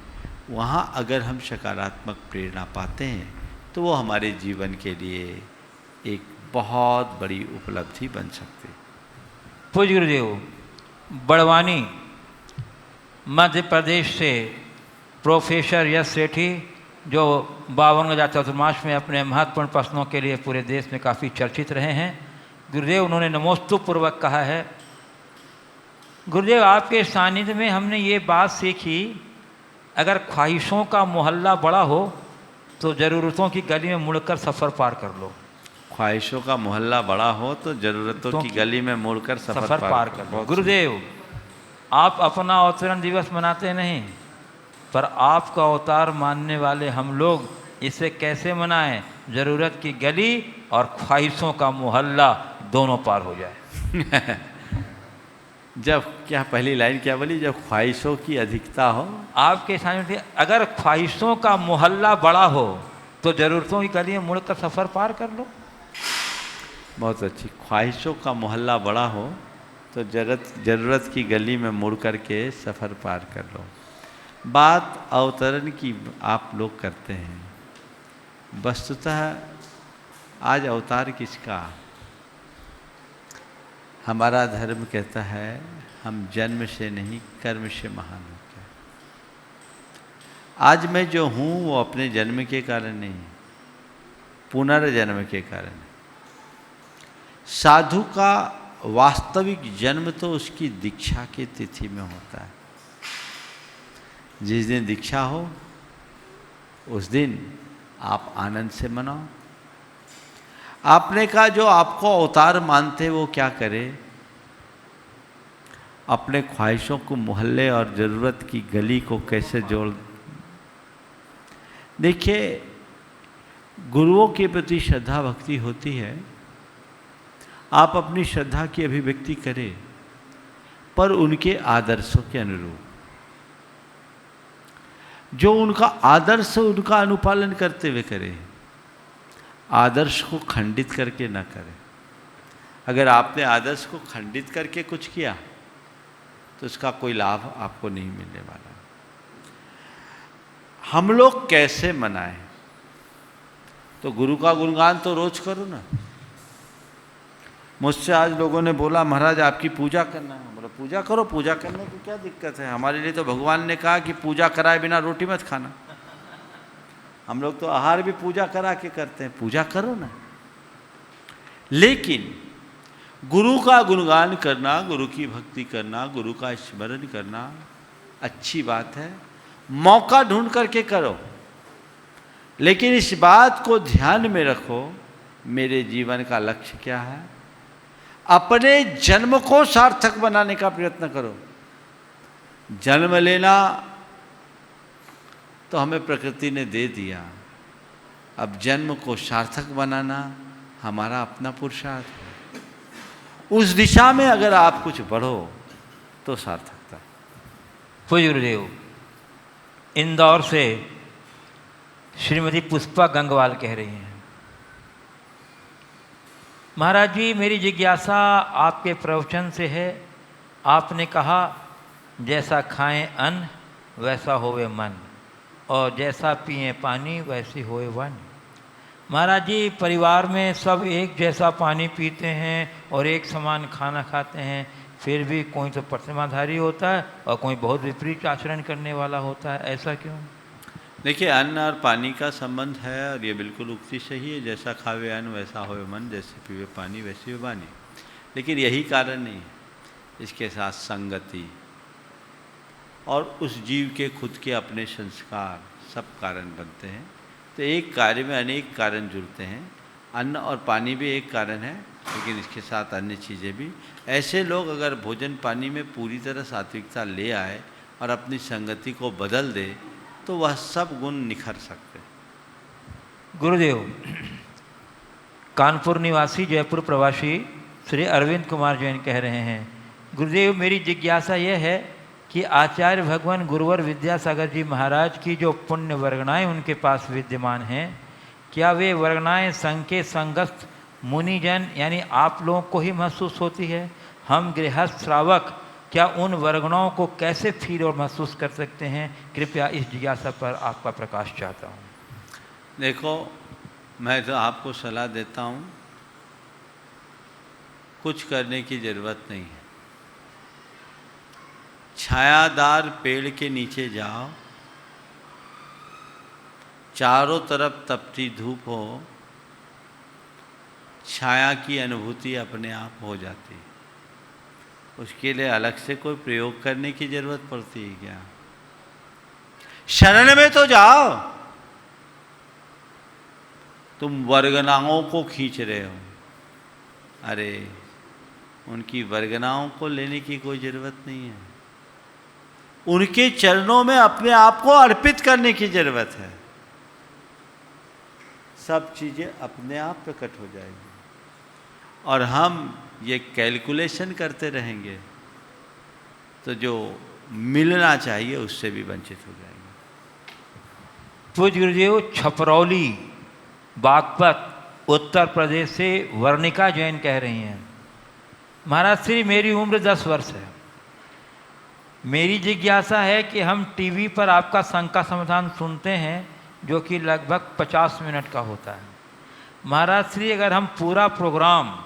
[SPEAKER 2] वहाँ अगर हम सकारात्मक प्रेरणा पाते हैं तो वो हमारे जीवन के लिए एक बहुत बड़ी उपलब्धि बन सकती है।
[SPEAKER 1] पूज्य गुरुदेव, बड़वानी मध्य प्रदेश से प्रोफेसर यश सेठी, जो 52 गजा चतुर्मास में अपने महत्वपूर्ण प्रश्नों के लिए पूरे देश में काफ़ी चर्चित रहे हैं, गुरुदेव उन्होंने नमोस्तु पूर्वक कहा है। गुरुदेव, आपके सानिध्य में हमने ये बात सीखी, अगर ख्वाहिशों का मोहल्ला बड़ा हो तो ज़रूरतों की गली में मुड़कर सफ़र पार कर लो।
[SPEAKER 2] ख्वाहिशों का मोहल्ला बड़ा हो तो ज़रूरतों की गली में मुड़कर सफ़र पार कर लो।
[SPEAKER 1] गुरुदेव, आप अपना अवतरण दिवस मनाते नहीं, पर आपका अवतार मानने वाले हम लोग इसे कैसे मनाएं? ज़रूरत की गली और ख्वाहिशों का मोहल्ला दोनों पार हो जाए।
[SPEAKER 2] जब क्या पहली लाइन क्या बोली? जब ख्वाहिशों की अधिकता हो।
[SPEAKER 1] आपके सामने अगर ख्वाहिशों का मोहल्ला बड़ा हो तो ज़रूरतों की गली में मुड़कर सफ़र पार कर लो।
[SPEAKER 2] बहुत अच्छी। ख्वाहिशों का मोहल्ला बड़ा हो तो ज़रूरत की गली में मुड़ कर के सफ़र पार कर लो। बात अवतरण की आप लोग करते हैं, वस्तुतः आज अवतार किसका? हमारा धर्म कहता है हम जन्म से नहीं कर्म से महान होते हैं। आज मैं जो हूँ वो अपने जन्म के कारण नहीं, पुनर्जन्म के कारण। साधु का वास्तविक जन्म तो उसकी दीक्षा की तिथि में होता है। जिस दिन दीक्षा हो उस दिन आप आनंद से मनाओ। आपने कहा जो आपको अवतार मानते वो क्या करे? अपने ख्वाहिशों को मोहल्ले और ज़रूरत की गली को कैसे जोड़। देखिए, गुरुओं के प्रति श्रद्धा भक्ति होती है, आप अपनी श्रद्धा की अभिव्यक्ति करें, पर उनके आदर्शों के अनुरूप। जो उनका आदर्श उनका अनुपालन करते हुए करें, आदर्श को खंडित करके न करें। अगर आपने आदर्श को खंडित करके कुछ किया तो उसका कोई लाभ आपको नहीं मिलने वाला। हम लोग कैसे मनाएं? तो गुरु का गुणगान तो रोज करो ना। मुझसे आज लोगों ने बोला महाराज आपकी पूजा करना है। बोला पूजा करो, पूजा करने की क्या दिक्कत है? हमारे लिए तो भगवान ने कहा कि पूजा कराए बिना रोटी मत खाना। हम लोग तो आहार भी पूजा करा के करते हैं। पूजा करो ना। लेकिन गुरु का गुणगान करना, गुरु की भक्ति करना, गुरु का स्मरण करना अच्छी बात है, मौका ढूंढ करके करो। लेकिन इस बात को ध्यान में रखो, मेरे जीवन का लक्ष्य क्या है? अपने जन्म को सार्थक बनाने का प्रयत्न करो। जन्म लेना तो हमें प्रकृति ने दे दिया, अब जन्म को सार्थक बनाना हमारा अपना पुरुषार्थ है। उस दिशा में अगर आप कुछ बढ़ो तो सार्थकता।
[SPEAKER 1] पूज्य गुरुदेव, इंदौर से श्रीमती पुष्पा गंगवाल कह रही हैं, महाराज जी मेरी जिज्ञासा आपके प्रवचन से है। आपने कहा जैसा खाएं अन्न वैसा होवे मन, और जैसा पिए पानी वैसी होए वन। महाराज जी परिवार में सब एक जैसा पानी पीते हैं और एक समान खाना खाते हैं, फिर भी कोई तो प्रतिमाधारी होता है और कोई बहुत विपरीत आचरण करने वाला होता है, ऐसा क्यों?
[SPEAKER 2] देखिए, अन्न और पानी का संबंध है और ये बिल्कुल उक्ति सही है। जैसा खावे अन्न वैसा होवे मन, जैसे पीवे पानी वैसी हो वाणी। लेकिन यही कारण नहीं है, इसके साथ संगति और उस जीव के खुद के अपने संस्कार, सब कारण बनते हैं। तो एक कार्य में अनेक कारण जुड़ते हैं। अन्न और पानी भी एक कारण है, लेकिन इसके साथ अन्य चीज़ें भी। ऐसे लोग अगर भोजन पानी में पूरी तरह सात्विकता ले आए और अपनी संगति को बदल दे तो वह सब गुण निखर सकते हैं।
[SPEAKER 1] गुरुदेव, कानपुर निवासी जयपुर प्रवासी श्री अरविंद कुमार जैन कह रहे हैं, गुरुदेव मेरी जिज्ञासा यह है कि आचार्य भगवान गुरुवर विद्यासागर जी महाराज की जो पुण्य वर्गणाएँ उनके पास विद्यमान हैं, क्या वे वर्गणाएँ संघ के संगस्थ मुनिजन यानी आप लोगों को ही महसूस होती है? हम गृहस्थ श्रावक क्या उन वर्गणाओं को कैसे फील और महसूस कर सकते हैं? कृपया इस जिज्ञासा पर आपका प्रकाश चाहता हूँ।
[SPEAKER 2] देखो, मैं तो आपको सलाह देता हूँ, कुछ करने की ज़रूरत नहीं है। छायादार पेड़ के नीचे जाओ, चारों तरफ तपती धूप हो, छाया की अनुभूति अपने आप हो जाती है। उसके लिए अलग से कोई प्रयोग करने की जरूरत पड़ती है क्या? शरण में तो जाओ। तुम वर्गनाओं को खींच रहे हो, अरे उनकी वर्गनाओं को लेने की कोई जरूरत नहीं है। उनके चरणों में अपने आप को अर्पित करने की जरूरत है। सब चीज़ें अपने आप प्रकट हो जाएगी और हम ये कैलकुलेशन करते रहेंगे तो जो मिलना चाहिए उससे भी वंचित हो जाएंगे।
[SPEAKER 1] पूज्य गुरुदेव, छपरौली बागपत उत्तर प्रदेश से वर्णिका जैन कह रही हैं, महाराज श्री मेरी उम्र 10 वर्ष है। मेरी जिज्ञासा है कि हम टीवी पर आपका संघ का समाधान सुनते हैं जो कि लगभग 50 मिनट का होता है। महाराज श्री अगर हम पूरा प्रोग्राम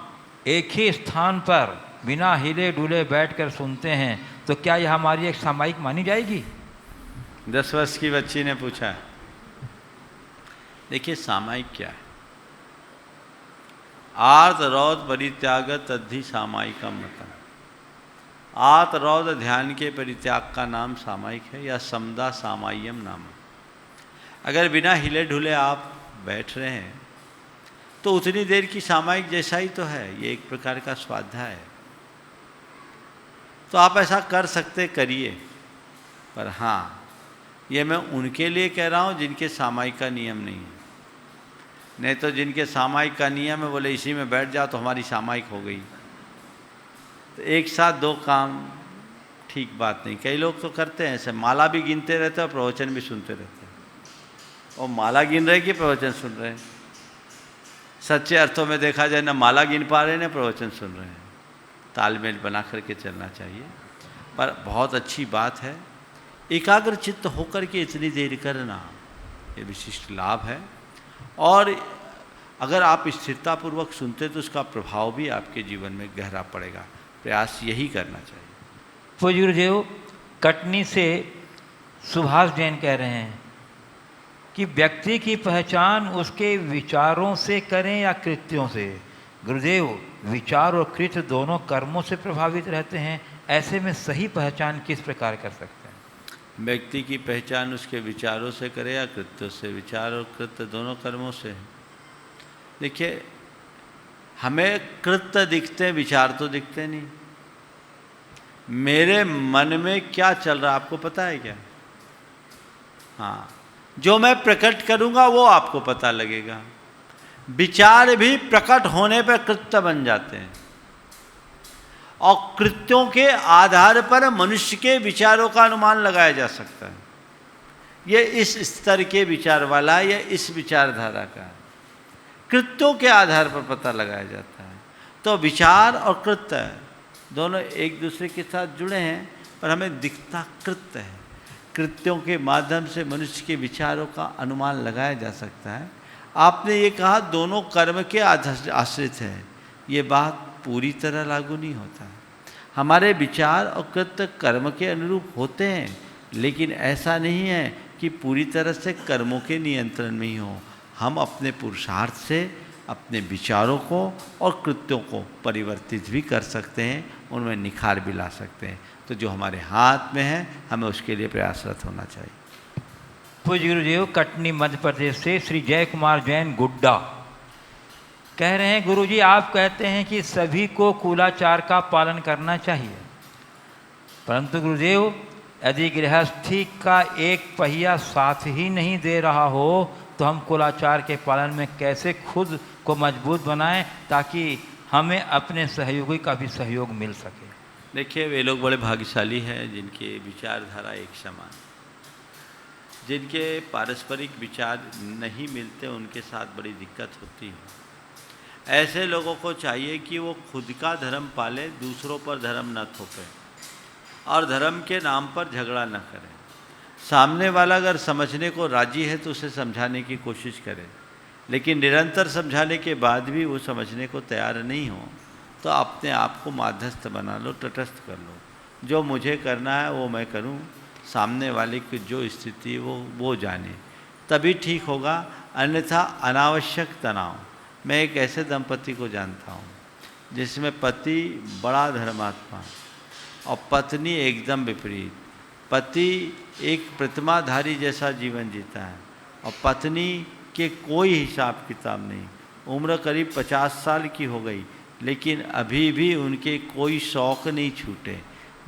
[SPEAKER 1] एक ही स्थान पर बिना हिले डुले बैठकर सुनते हैं तो क्या यह हमारी एक सामायिक मानी जाएगी?
[SPEAKER 2] 10 वर्ष की बच्ची ने पूछा। देखिए, सामायिक क्या है? आर्त रौद परित्याग तद्धि सामायिकम मतम। आर्त रौद ध्यान के परित्याग का नाम सामायिक है या समदा सामाय्यम नाम। अगर बिना हिले ढुले आप बैठ रहे हैं तो उतनी देर की सामायिक जैसा ही तो है, ये एक प्रकार का स्वाध्याय है। तो आप ऐसा कर सकते, करिए। पर हाँ, ये मैं उनके लिए कह रहा हूँ जिनके सामायिक का नियम नहीं है। नहीं तो जिनके सामायिक का नियम है बोले इसी में बैठ जाओ तो हमारी सामायिक हो गई। तो एक साथ दो काम ठीक बात नहीं। कई लोग तो करते हैं ऐसे, माला भी गिनते रहते हैं और प्रवचन भी सुनते रहते हैं। और माला गिन रहे कि प्रवचन सुन रहे हैं? सच्चे अर्थों में देखा जाए ना माला गिन पा रहे हैं ना प्रवचन सुन रहे हैं। तालमेल बना करके चलना चाहिए। पर बहुत अच्छी बात है, एकाग्र चित्त होकर के इतनी देर करना ये विशिष्ट लाभ है। और अगर आप स्थिरतापूर्वक सुनते तो उसका प्रभाव भी आपके जीवन में गहरा पड़ेगा। प्रयास यही करना चाहिए।
[SPEAKER 1] पूज्य गुरुदेव, कटनी से सुभाष जैन कह रहे हैं कि व्यक्ति की पहचान उसके विचारों से करें या कृत्यों से? गुरुदेव, विचार और कृत्य दोनों कर्मों से प्रभावित रहते हैं, ऐसे में सही पहचान किस प्रकार कर सकते हैं?
[SPEAKER 2] व्यक्ति की पहचान उसके विचारों से करे या कृत्यों से? विचार और कृत्य दोनों कर्मों से है। देखिए, हमें कृत्य दिखते हैं, विचार तो दिखते नहीं। मेरे मन में क्या चल रहा है आपको पता है क्या? हाँ, जो मैं प्रकट करूंगा वो आपको पता लगेगा। विचार भी प्रकट होने पर कृत्य बन जाते हैं और कृत्यों के आधार पर मनुष्य के विचारों का अनुमान लगाया जा सकता है। ये इस स्तर के विचार वाला या इस विचारधारा का कृत्यों के आधार पर पता लगाया जाता है। तो विचार और कृत्य दोनों एक दूसरे के साथ जुड़े हैं, पर हमें दिखता कृत्य है। कृत्यों के माध्यम से मनुष्य के विचारों का अनुमान लगाया जा सकता है। आपने ये कहा दोनों कर्म के आश्रित है, ये बात पूरी तरह लागू नहीं होता है। हमारे विचार और कृत्य कर्म के अनुरूप होते हैं, लेकिन ऐसा नहीं है कि पूरी तरह से कर्मों के नियंत्रण में ही हो। हम अपने पुरुषार्थ से अपने विचारों को और कृत्यों को परिवर्तित भी कर सकते हैं, उनमें निखार भी ला सकते हैं। तो जो हमारे हाथ में है हमें उसके लिए प्रयासरत होना चाहिए।
[SPEAKER 1] पूज्य गुरुदेव कटनी मध्य प्रदेश से श्री जय कुमार जैन गुड्डा कह रहे हैं, गुरुजी आप कहते हैं कि सभी को कुलाचार का पालन करना चाहिए, परंतु गुरुदेव यदि गृहस्थी का एक पहिया साथ ही नहीं दे रहा हो तो हम कुलाचार के पालन में कैसे खुद को मजबूत बनाएं ताकि हमें अपने सहयोगी का भी सहयोग मिल सके।
[SPEAKER 2] देखिए, वे लोग बड़े भाग्यशाली हैं जिनके विचारधारा एक समान, जिनके पारस्परिक विचार नहीं मिलते, उनके साथ बड़ी दिक्कत होती है। ऐसे लोगों को चाहिए कि वो खुद का धर्म पाले, दूसरों पर धर्म न थोपें और धर्म के नाम पर झगड़ा न करें। सामने वाला अगर समझने को राजी है तो उसे समझाने की कोशिश करें, लेकिन निरंतर समझाने के बाद भी वो समझने को तैयार नहीं हो तो अपने आप को मध्यस्थ बना लो, तटस्थ कर लो। जो मुझे करना है वो मैं करूं, सामने वाले की जो स्थिति वो जाने, तभी ठीक होगा। अन्यथा अनावश्यक तनाव। मैं एक ऐसे दंपति को जानता हूँ जिसमें पति बड़ा धर्मात्मा और पत्नी एकदम विपरीत। पति एक प्रतिमाधारी जैसा जीवन जीता है और पत्नी के कोई हिसाब किताब नहीं। उम्र करीब 50 साल की हो गई, लेकिन अभी भी उनके कोई शौक़ नहीं छूटे,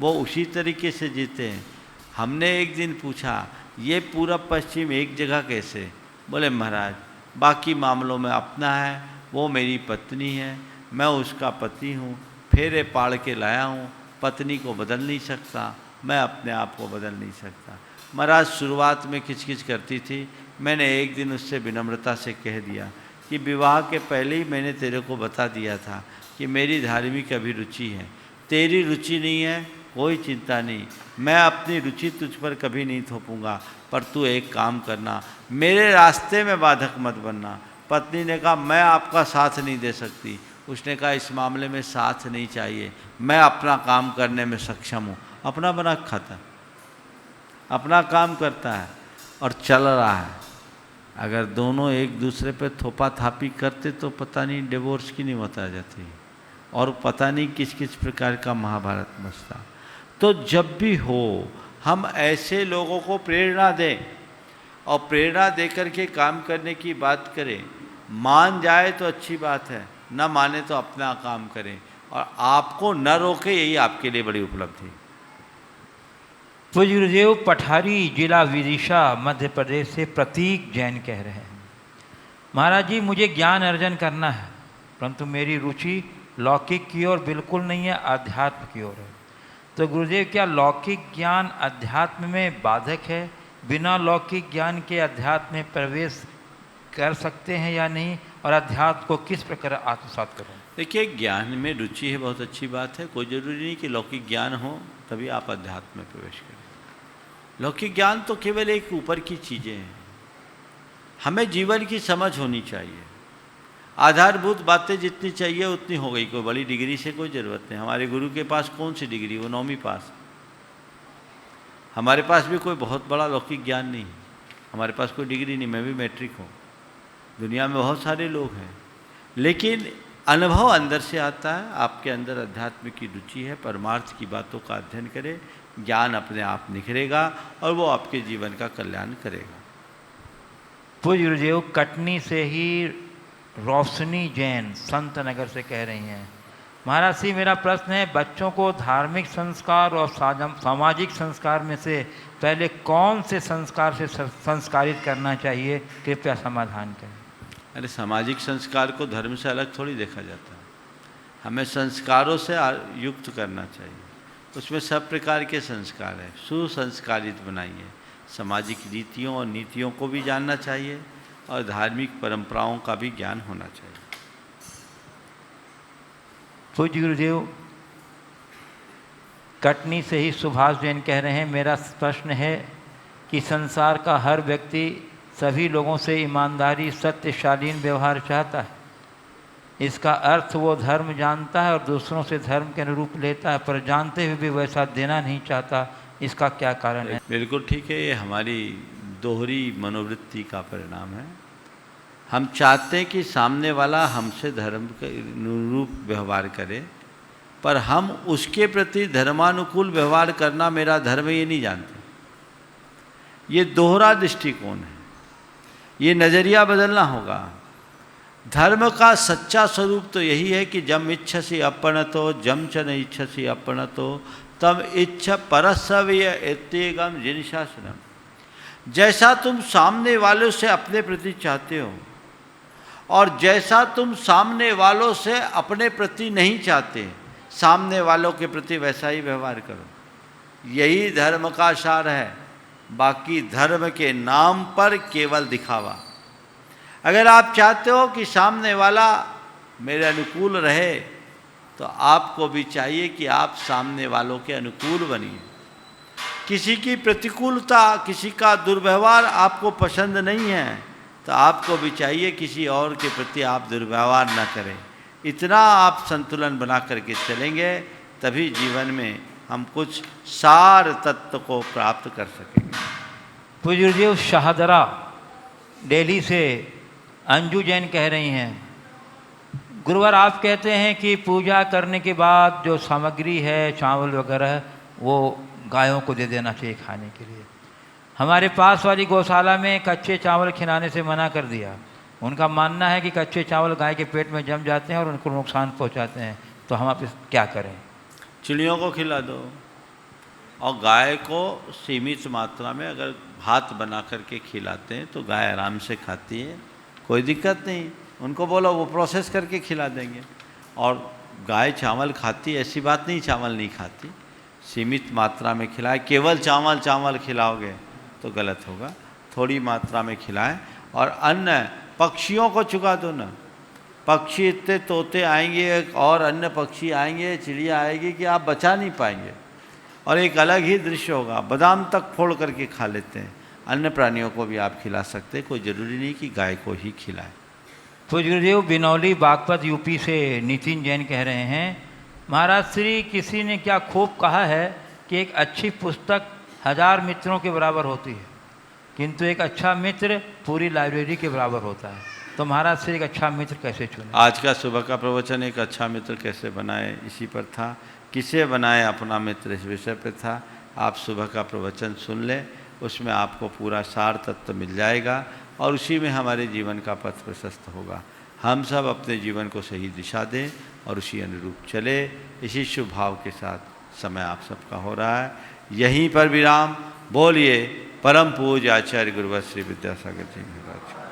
[SPEAKER 2] वो उसी तरीके से जीते हैं। हमने एक दिन पूछा, ये पूरब पश्चिम एक जगह कैसे? बोले महाराज, बाकी मामलों में अपना है, वो मेरी पत्नी है, मैं उसका पति हूँ, फेरे पाड़ के लाया हूँ, पत्नी को बदल नहीं सकता, मैं अपने आप को बदल नहीं सकता। महाराज शुरुआत में किचकिच करती थी, मैंने एक दिन उससे विनम्रता से कह दिया कि विवाह के पहले ही मैंने तेरे को बता दिया था कि मेरी धार्मिक अभिरुचि है, तेरी रुचि नहीं है, कोई चिंता नहीं, मैं अपनी रुचि तुझ पर कभी नहीं थोपूंगा, पर तू एक काम करना, मेरे रास्ते में बाधक मत बनना। पत्नी ने कहा, मैं आपका साथ नहीं दे सकती। उसने कहा, इस मामले में साथ नहीं चाहिए, मैं अपना काम करने में सक्षम हूँ। अपना बना खाता, अपना काम करता है और चल रहा है। अगर दोनों एक दूसरे पे थोपा थापी करते तो पता नहीं डिवोर्स की नहीं बता जाती और पता नहीं किस किस प्रकार का महाभारत मचता। तो जब भी हो हम ऐसे लोगों को प्रेरणा दें और प्रेरणा देकर के काम करने की बात करें। मान जाए तो अच्छी बात है, न माने तो अपना काम करें और आपको न रोके, यही आपके लिए बड़ी उपलब्धि।
[SPEAKER 1] पूज्य गुरुदेव पठारी जिला विदिशा मध्य प्रदेश से प्रतीक जैन कह रहे हैं, महाराज जी मुझे ज्ञान अर्जन करना है, परंतु मेरी रुचि लौकिक की ओर बिल्कुल नहीं है, अध्यात्म की ओर है। तो गुरुदेव क्या लौकिक ज्ञान अध्यात्म में बाधक है? बिना लौकिक ज्ञान के अध्यात्म में प्रवेश कर सकते हैं या नहीं, और अध्यात्म को किस प्रकार आत्मसात करूँ?
[SPEAKER 2] देखिए, ज्ञान में रुचि है, बहुत अच्छी बात है। कोई ज़रूरी नहीं कि लौकिक ज्ञान हो तभी आप अध्यात्म में प्रवेश करें। लौकिक ज्ञान तो केवल एक ऊपर की चीज़ें हैं। हमें जीवन की समझ होनी चाहिए, आधारभूत बातें जितनी चाहिए उतनी हो गई। कोई बड़ी डिग्री से कोई ज़रूरत नहीं। हमारे गुरु के पास कौन सी डिग्री, वो 9वीं पास। हमारे पास भी कोई बहुत बड़ा लौकिक ज्ञान नहीं, हमारे पास कोई डिग्री नहीं, मैं भी मैट्रिक हूँ। दुनिया में बहुत सारे लोग हैं, लेकिन अनुभव अंदर से आता है। आपके अंदर अध्यात्म की रुचि है, परमार्थ की बातों का अध्ययन करें, ज्ञान अपने आप निखरेगा और वो आपके जीवन का कल्याण करेगा।
[SPEAKER 1] पूज्य गुरुदेव कटनी से ही रोशनी जैन संत नगर से कह रही हैं, महाराज जी मेरा प्रश्न है, बच्चों को धार्मिक संस्कार और सामाजिक संस्कार में से पहले कौन से संस्कार से संस्कारित करना चाहिए? कृपया समाधान करें।
[SPEAKER 2] अरे, सामाजिक संस्कार को धर्म से अलग थोड़ी देखा जाता है। हमें संस्कारों से युक्त करना चाहिए, उसमें सब प्रकार के संस्कार हैं। सुसंस्कारित बनाइए, सामाजिक रीतियों और नीतियों को भी जानना चाहिए और धार्मिक परंपराओं का भी ज्ञान होना चाहिए।
[SPEAKER 1] पूज्य गुरुदेव कटनी से ही सुभाष जैन कह रहे हैं, मेरा प्रश्न है कि संसार का हर व्यक्ति सभी लोगों से ईमानदारी सत्यशालीन व्यवहार चाहता है। इसका अर्थ वो धर्म जानता है और दूसरों से धर्म के अनुरूप लेता है, पर जानते हुए भी वैसा देना नहीं चाहता। इसका क्या कारण है?
[SPEAKER 2] बिल्कुल ठीक है, ये हमारी दोहरी मनोवृत्ति का परिणाम है। हम चाहते हैं कि सामने वाला हमसे धर्म के अनुरूप व्यवहार करे, पर हम उसके प्रति धर्मानुकूल व्यवहार करना मेरा धर्म ये नहीं जानते। ये दोहरा दृष्टिकोण है, ये नज़रिया बदलना होगा। धर्म का सच्चा स्वरूप तो यही है कि जम इच्छसि अपनतो जम च न इच्छसि अपनतो तम इच्छ परसव्य एत्येगम जिनशासनम। जैसा तुम सामने वालों से अपने प्रति चाहते हो और जैसा तुम सामने वालों से अपने प्रति नहीं चाहते, सामने वालों के प्रति वैसा ही व्यवहार करो। यही धर्म का सार है। बाकी धर्म के नाम पर केवल दिखावा। अगर आप चाहते हो कि सामने वाला मेरे अनुकूल रहे, तो आपको भी चाहिए कि आप सामने वालों के अनुकूल बनिए। किसी की प्रतिकूलता, किसी का दुर्व्यवहार आपको पसंद नहीं है, तो आपको भी चाहिए किसी और के प्रति आप दुर्व्यवहार न करें। इतना आप संतुलन बना करके चलेंगे, तभी जीवन में हम कुछ सार तत्व को प्राप्त कर सकेंगे।
[SPEAKER 1] पूज्य गुरुदेव शाहदरा दिल्ली से अंजू जैन कह रही हैं, गुरुवार आप कहते हैं कि पूजा करने के बाद जो सामग्री है चावल वगैरह वो गायों को दे देना चाहिए खाने के लिए। हमारे पास वाली गौशाला में कच्चे चावल खिलाने से मना कर दिया। उनका मानना है कि कच्चे चावल गाय के पेट में जम जाते हैं और उनको नुकसान पहुंचाते हैं, तो हम आप क्या करें?
[SPEAKER 2] चिड़ियों को खिला दो, और गाय को सीमित मात्रा में अगर भात बना करके खिलाते हैं तो गाय आराम से खाती है, कोई दिक्कत नहीं। उनको बोलो वो प्रोसेस करके खिला देंगे। और गाय चावल खाती, ऐसी बात नहीं चावल नहीं खाती, सीमित मात्रा में खिलाए। केवल चावल चावल खिलाओगे तो गलत होगा, थोड़ी मात्रा में खिलाएं। और अन्न पक्षियों को चुका दो ना। पक्षी इतने तोते आएंगे और अन्य पक्षी आएंगे, चिड़िया आएगी कि आप बचा नहीं पाएंगे, और एक अलग ही दृश्य होगा। बादाम तक फोड़ करके खा लेते हैं। अन्य प्राणियों को भी आप खिला सकते हैं, कोई ज़रूरी नहीं कि गाय को ही खिलाएं।
[SPEAKER 1] पूज्य गुरुदेव बिनौली बागपत यूपी से नितिन जैन कह रहे हैं, महाराज श्री किसी ने क्या खूब कहा है कि एक अच्छी पुस्तक 1000 मित्रों के बराबर होती है, किंतु एक अच्छा मित्र पूरी लाइब्रेरी के बराबर होता है। तो महाराज श्री एक अच्छा मित्र कैसे चुने?
[SPEAKER 2] आज का सुबह का प्रवचन एक अच्छा मित्र कैसे बनाए इसी पर था। किसे बनाए अपना मित्र, इस विषय पर था। आप सुबह का प्रवचन सुन लें, उसमें आपको पूरा सार तत्व मिल जाएगा और उसी में हमारे जीवन का पथ प्रशस्त होगा। हम सब अपने जीवन को सही दिशा दें और उसी अनुरूप चले। इसी शुभ भाव के साथ समय आप सबका हो रहा है। यहीं पर विराम। बोलिए परम पूज्य आचार्य गुरुवर श्री विद्यासागर जी महाराज।